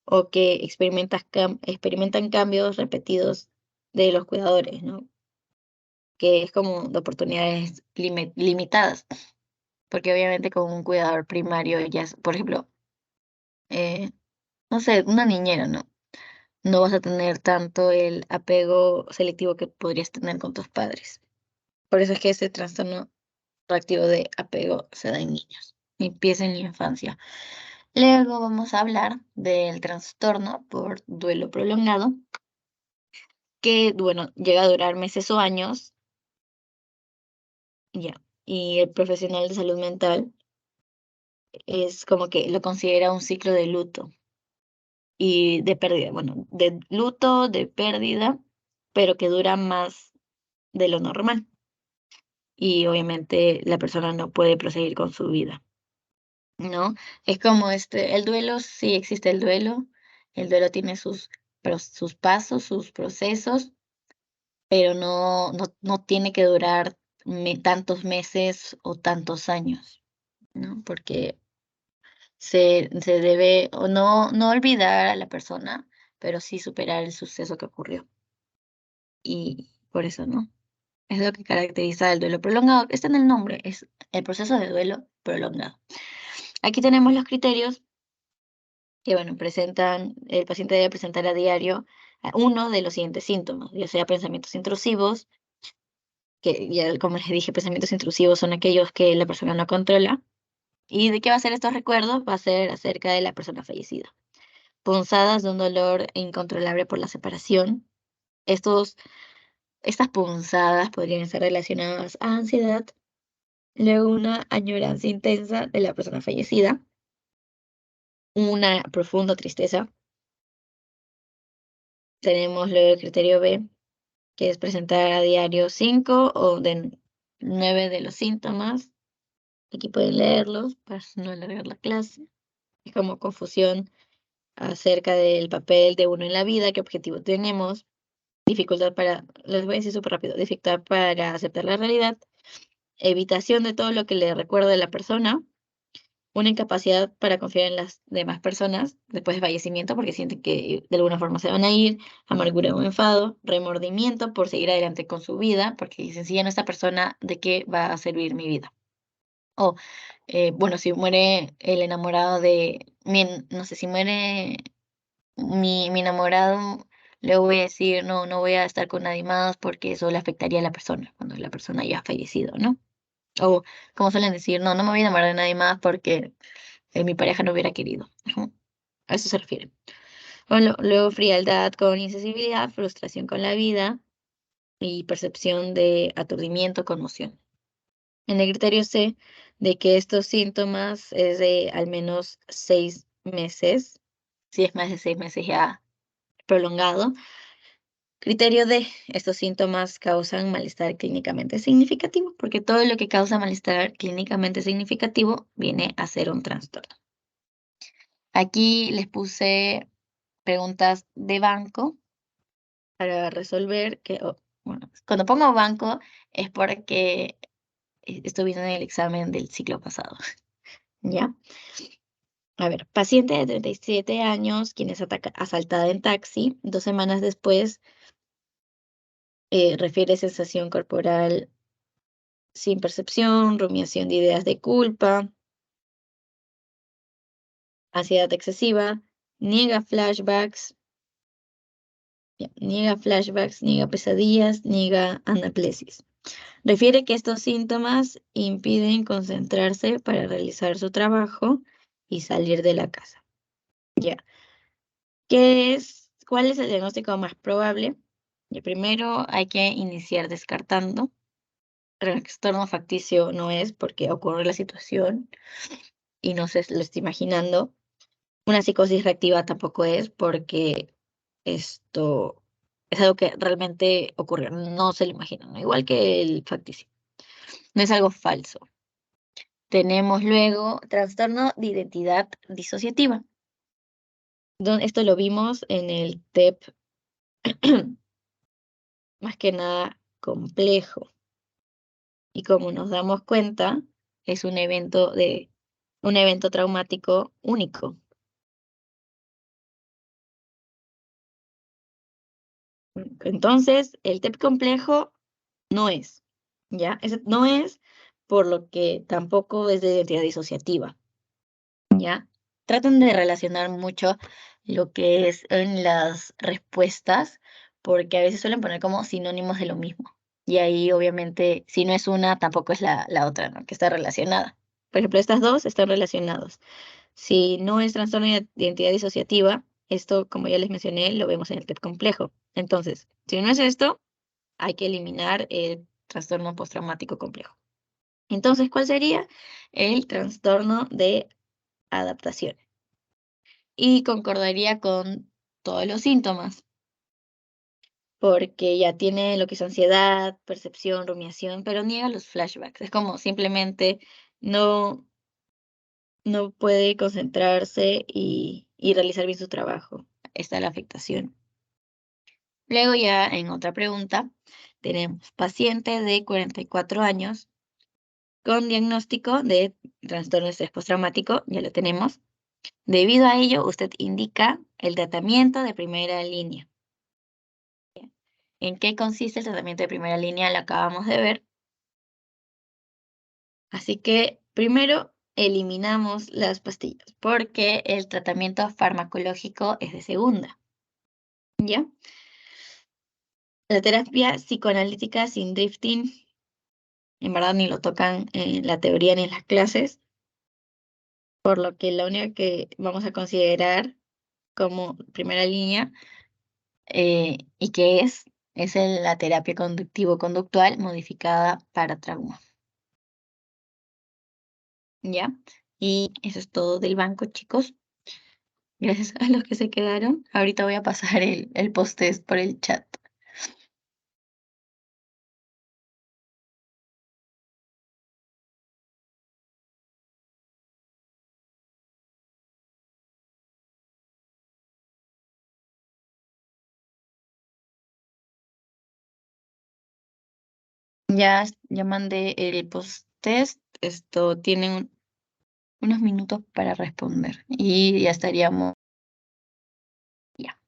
o que experimentan cambios repetidos de los cuidadores, ¿no? Que es como de oportunidades limitadas, porque obviamente con un cuidador primario ya, por ejemplo, eh, no sé, una niñera, ¿no? No vas a tener tanto el apego selectivo que podrías tener con tus padres. Por eso es que ese trastorno reactivo de apego se da en niños, empieza en la infancia. Luego vamos a hablar del trastorno por duelo prolongado, que, bueno, llega a durar meses o años, ya. Y el profesional de salud mental es como que lo considera un ciclo de luto y de pérdida, bueno, de luto, de pérdida, pero que dura más de lo normal. Y obviamente la persona no puede proseguir con su vida. ¿no? Es como el duelo, sí existe el duelo tiene sus pasos, sus procesos, pero no tiene que durar tantos meses o tantos años, ¿no? Porque se debe o no olvidar a la persona, pero sí superar el suceso que ocurrió. Y por eso, ¿no? Es lo que caracteriza el duelo prolongado. Está en el nombre, es el proceso de duelo prolongado. Aquí tenemos los criterios que, bueno, el paciente debe presentar a diario uno de los siguientes síntomas, ya sea pensamientos intrusivos, que ya como les dije, pensamientos intrusivos son aquellos que la persona no controla. ¿Y de qué va a ser estos recuerdos? Va a ser acerca de la persona fallecida. Punzadas de un dolor incontrolable por la separación. Estos, estas punzadas podrían estar relacionadas a ansiedad, luego una añoranza intensa de la persona fallecida, una profunda tristeza. Tenemos luego el criterio B, que es presentar a diario 5 o de 9 de los síntomas. Aquí pueden leerlos para no alargar la clase. Es como confusión acerca del papel de uno en la vida, qué objetivo tenemos, les voy a decir súper rápido, dificultad para aceptar la realidad, evitación de todo lo que le recuerde a la persona, una incapacidad para confiar en las demás personas después del fallecimiento porque sienten que de alguna forma se van a ir, amargura o enfado, remordimiento por seguir adelante con su vida, porque dicen, si ya no está persona, ¿de qué va a servir mi vida? O, bueno, si muere el enamorado no sé, si muere mi enamorado, le voy a decir, no voy a estar con nadie más porque eso le afectaría a la persona cuando la persona ya ha fallecido, ¿no? O como suelen decir, no me voy a enamorar de nadie más porque mi pareja no hubiera querido. Ujú, a eso se refiere. Bueno, luego frialdad con insensibilidad, frustración con la vida y percepción de aturdimiento, conmoción. En el criterio C, de que estos síntomas es de al menos 6 meses, si es más de 6 meses ya prolongado. Criterio D, estos síntomas causan malestar clínicamente significativo, porque todo lo que causa malestar clínicamente significativo viene a ser un trastorno. Aquí les puse preguntas de banco para resolver bueno, cuando pongo banco es porque esto viene en el examen del ciclo pasado, ¿ya? A ver, paciente de 37 años, quien es asaltada en taxi, 2 semanas después refiere sensación corporal sin percepción, rumiación de ideas de culpa, ansiedad excesiva, niega flashbacks, niega pesadillas, niega anaplesis. Refiere que estos síntomas impiden concentrarse para realizar su trabajo y salir de la casa. Ya. ¿Cuál es el diagnóstico más probable? Primero hay que iniciar descartando. Trastorno facticio no es porque ocurre la situación y no se lo está imaginando. Una psicosis reactiva tampoco es porque esto es algo que realmente ocurrió, no se lo imaginan, ¿no? Igual que el facticio. No es algo falso. Tenemos luego trastorno de identidad disociativa. Esto lo vimos en el TEP más que nada complejo. Y como nos damos cuenta, es un evento traumático único. Entonces, el TEP complejo no es, ¿ya? Ese no es, por lo que tampoco es de identidad disociativa, ¿ya? Traten de relacionar mucho lo que es en las respuestas, porque a veces suelen poner como sinónimos de lo mismo. Y ahí, obviamente, si no es una, tampoco es la otra, ¿no? Que está relacionada. Por ejemplo, estas dos están relacionados. Si no es trastorno de identidad disociativa, esto, como ya les mencioné, lo vemos en el TEP complejo. Entonces, si no es esto, hay que eliminar el trastorno postraumático complejo. Entonces, ¿cuál sería? El trastorno de adaptación. Y concordaría con todos los síntomas, porque ya tiene lo que es ansiedad, percepción, rumiación, pero niega los flashbacks. Es como simplemente no, no puede concentrarse y realizar bien su trabajo. Está la afectación. Luego ya en otra pregunta tenemos paciente de 44 años con diagnóstico de trastorno de estrés postraumático, ya lo tenemos. Debido a ello, usted indica el tratamiento de primera línea. ¿En qué consiste el tratamiento de primera línea? Lo acabamos de ver. Así que primero eliminamos las pastillas porque el tratamiento farmacológico es de segunda, ¿ya? La terapia psicoanalítica sin drifting, en verdad ni lo tocan en la teoría ni en las clases, por lo que la única que vamos a considerar como primera línea y que la terapia conductivo-conductual modificada para trauma, ¿ya? Y eso es todo del banco, chicos. Gracias a los que se quedaron. Ahorita voy a pasar el post-test por el chat. Ya mandé el post-test. Esto tienen unos minutos para responder y ya estaríamos. Ya.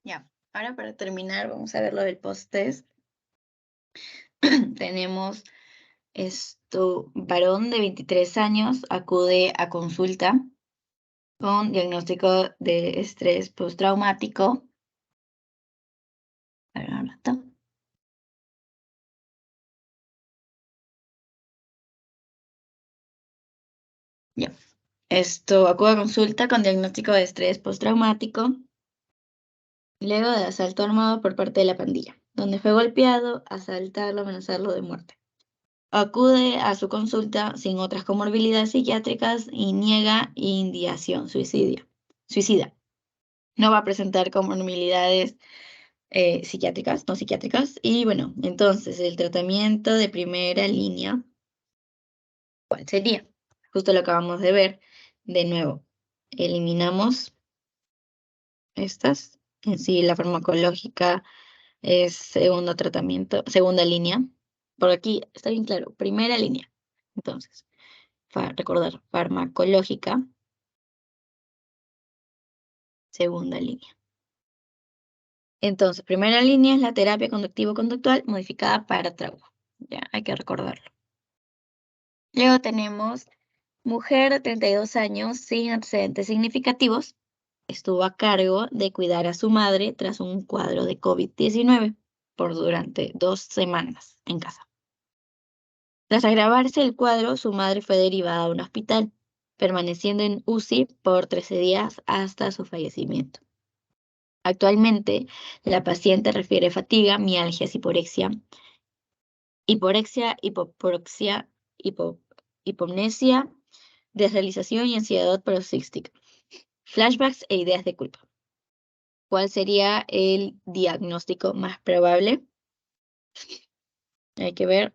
Ya, ahora para terminar, vamos a ver lo del post-test. Tenemos varón de 23 años acude a consulta con diagnóstico de estrés postraumático. A ver, un rato. Ya. Acude a consulta con diagnóstico de estrés postraumático luego de asalto armado por parte de la pandilla, donde fue golpeado, asaltarlo, amenazarlo de muerte. Acude a su consulta sin otras comorbilidades psiquiátricas y niega ideación suicida. No va a presentar comorbilidades psiquiátricas, no psiquiátricas. Y bueno, entonces el tratamiento de primera línea, ¿cuál sería? Justo lo acabamos de ver. De nuevo, eliminamos estas. En sí, la farmacológica es segundo tratamiento, segunda línea. Por aquí está bien claro, primera línea. Entonces, recordar, farmacológica, segunda línea. Entonces, primera línea es la terapia conductivo-conductual modificada para trauma. Ya, hay que recordarlo. Luego tenemos mujer de 32 años sin antecedentes significativos. Estuvo a cargo de cuidar a su madre tras un cuadro de COVID-19 durante 2 semanas en casa. Tras agravarse el cuadro, su madre fue derivada a un hospital, permaneciendo en UCI por 13 días hasta su fallecimiento. Actualmente, la paciente refiere fatiga, mialgias, hipoproxia, hipomnesia, desrealización y ansiedad paroxística, flashbacks e ideas de culpa. ¿Cuál sería el diagnóstico más probable? Hay que ver.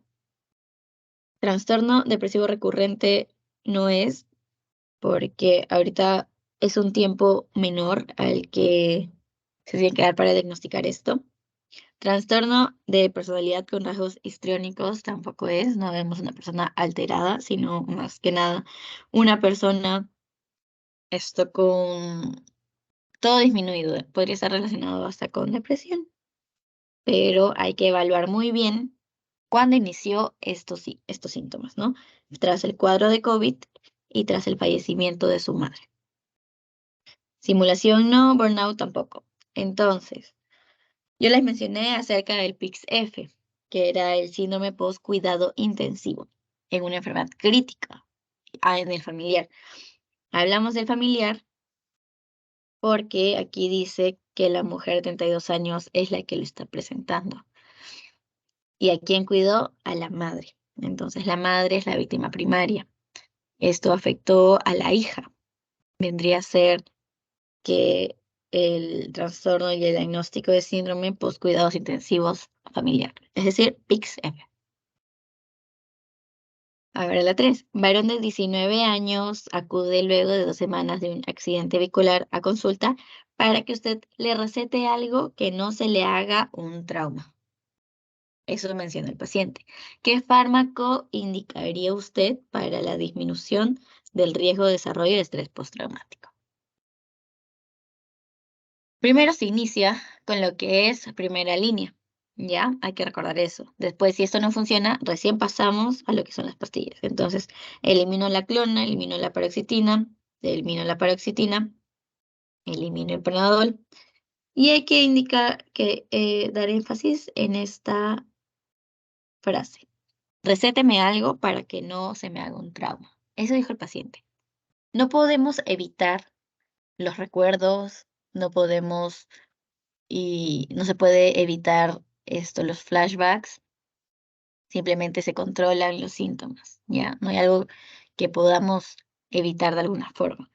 Trastorno depresivo recurrente no es, porque ahorita es un tiempo menor al que se tiene que dar para diagnosticar esto. Trastorno de personalidad con rasgos histriónicos tampoco es, no vemos una persona alterada, sino más que nada una persona con todo disminuido. Podría estar relacionado hasta con depresión, pero hay que evaluar muy bien cuándo inició estos síntomas, ¿no? Tras el cuadro de COVID y tras el fallecimiento de su madre. Simulación no, burnout tampoco. Entonces, yo les mencioné acerca del PIX-F, que era el síndrome post-cuidado intensivo en una enfermedad crítica, en el familiar. Hablamos del familiar porque aquí dice que la mujer de 32 años es la que lo está presentando. ¿Y a quién cuidó? A la madre. Entonces, la madre es la víctima primaria. Esto afectó a la hija. Vendría a ser que el trastorno y el diagnóstico de síndrome post-cuidados intensivos familiar, es decir, PIX-F. Ahora la 3. Varón de 19 años acude luego de 2 semanas de un accidente vehicular a consulta para que usted le recete algo que no se le haga un trauma. Eso lo menciona el paciente. ¿Qué fármaco indicaría usted para la disminución del riesgo de desarrollo de estrés postraumático? Primero se inicia con lo que es primera línea, ¿ya? Hay que recordar eso. Después, si esto no funciona, recién pasamos a lo que son las pastillas. Entonces, elimino la clona, elimino la paroxetina, elimino el panadol. Y hay que dar énfasis en esta frase. Recéteme algo para que no se me haga un trauma. Eso dijo el paciente. No podemos evitar los recuerdos, no podemos y no se puede evitar los flashbacks, simplemente se controlan los síntomas, ¿ya? No hay algo que podamos evitar de alguna forma.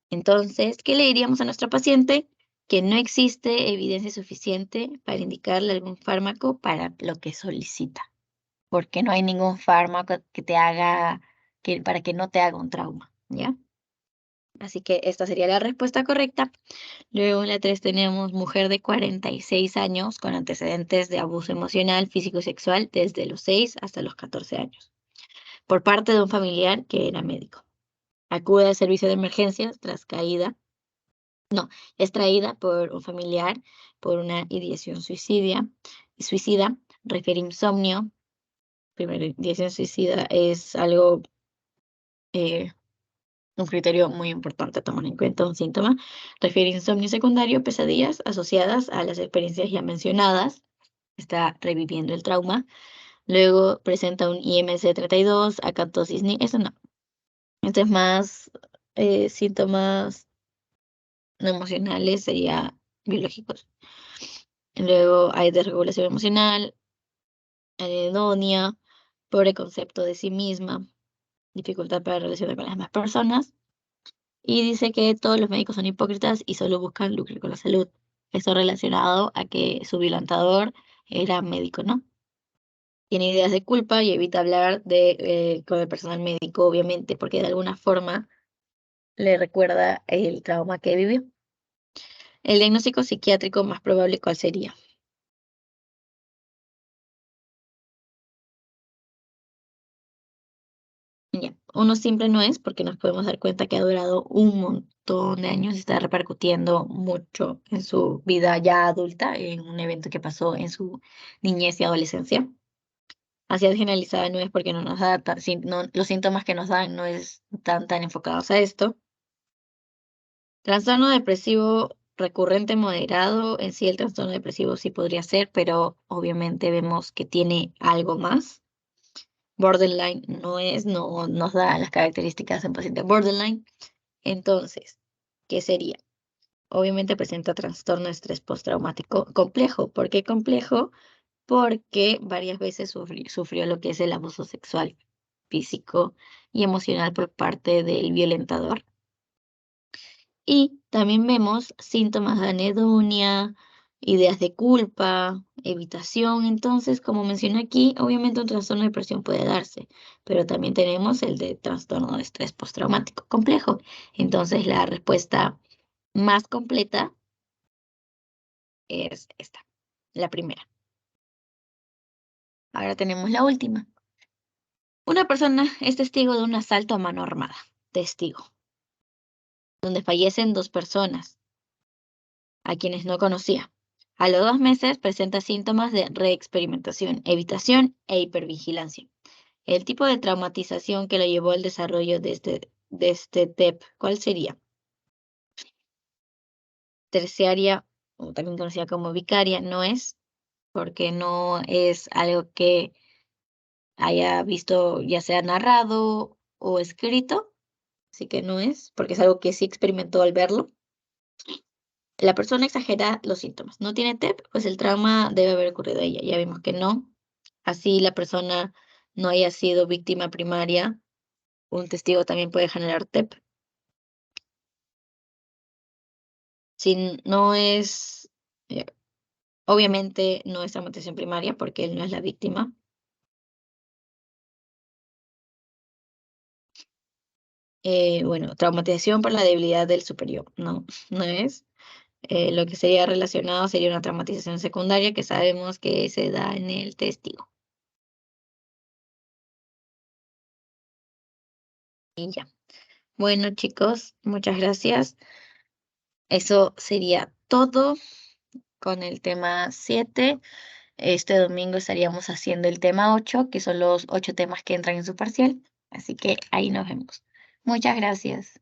Entonces, ¿qué le diríamos a nuestro paciente? Que no existe evidencia suficiente para indicarle algún fármaco para lo que solicita, porque no hay ningún fármaco que para que no te haga un trauma, ¿ya? Así que esta sería la respuesta correcta. Luego en la 3 tenemos mujer de 46 años con antecedentes de abuso emocional, físico y sexual desde los 6 hasta los 14 años, por parte de un familiar que era médico. Acude al servicio de emergencias tras caída No, es traída por un familiar por una ideación suicida, refiere insomnio. Primero, ideación suicida es algo, eh, un criterio muy importante a tomar en cuenta, un síntoma. Refiere insomnio secundario, pesadillas asociadas a las experiencias ya mencionadas. Está reviviendo el trauma. Luego presenta un IMC-32, acatosis, eso no. Esto es más síntomas no emocionales, sería biológicos. Luego hay desregulación emocional, anedonia, pobre concepto de sí misma, dificultad para relacionar con las demás personas. Y dice que todos los médicos son hipócritas y solo buscan lucrar con la salud. Eso relacionado a que su violentador era médico, ¿no? Tiene ideas de culpa y evita hablar con el personal médico, obviamente, porque de alguna forma le recuerda el trauma que vivió. El diagnóstico psiquiátrico más probable, ¿cuál sería? Ya, uno simple no es porque nos podemos dar cuenta que ha durado un montón de años y está repercutiendo mucho en su vida ya adulta, en un evento que pasó en su niñez y adolescencia. Ansiedad generalizada no es porque no nos da, los síntomas que nos dan no están tan enfocados a esto. Trastorno depresivo recurrente moderado, en sí el trastorno depresivo sí podría ser, pero obviamente vemos que tiene algo más. Borderline no es, no nos da las características en paciente borderline. Entonces, ¿qué sería? Obviamente presenta trastorno de estrés postraumático complejo. ¿Por qué complejo? Porque varias veces sufrió lo que es el abuso sexual, físico y emocional por parte del violentador. Y también vemos síntomas de anedonia, ideas de culpa, evitación. Entonces, como mencioné aquí, obviamente un trastorno de depresión puede darse, pero también tenemos el de trastorno de estrés postraumático complejo. Entonces, la respuesta más completa es esta, la primera. Ahora tenemos la última. Una persona es testigo de un asalto a mano armada. Testigo, donde fallecen dos personas a quienes no conocía. A los 2 meses presenta síntomas de reexperimentación, evitación e hipervigilancia. El tipo de traumatización que lo llevó al desarrollo de este TEP, ¿cuál sería? Terciaria, o también conocida como vicaria, no es, porque no es algo que haya visto, ya sea narrado o escrito, así que no es, porque es algo que sí experimentó al verlo. La persona exagera los síntomas. ¿No tiene TEP? Pues el trauma debe haber ocurrido a ella. Ya vimos que no. Así la persona no haya sido víctima primaria, un testigo también puede generar TEP. Si no es, eh, obviamente no es traumatización primaria porque él no es la víctima. Bueno, traumatización por la debilidad del superior. No, no es. Lo que sería relacionado sería una traumatización secundaria que sabemos que se da en el testigo. Y ya. Bueno, chicos, muchas gracias. Eso sería todo con el tema 7. Este domingo estaríamos haciendo el tema 8, que son los 8 temas que entran en su parcial. Así que ahí nos vemos. Muchas gracias.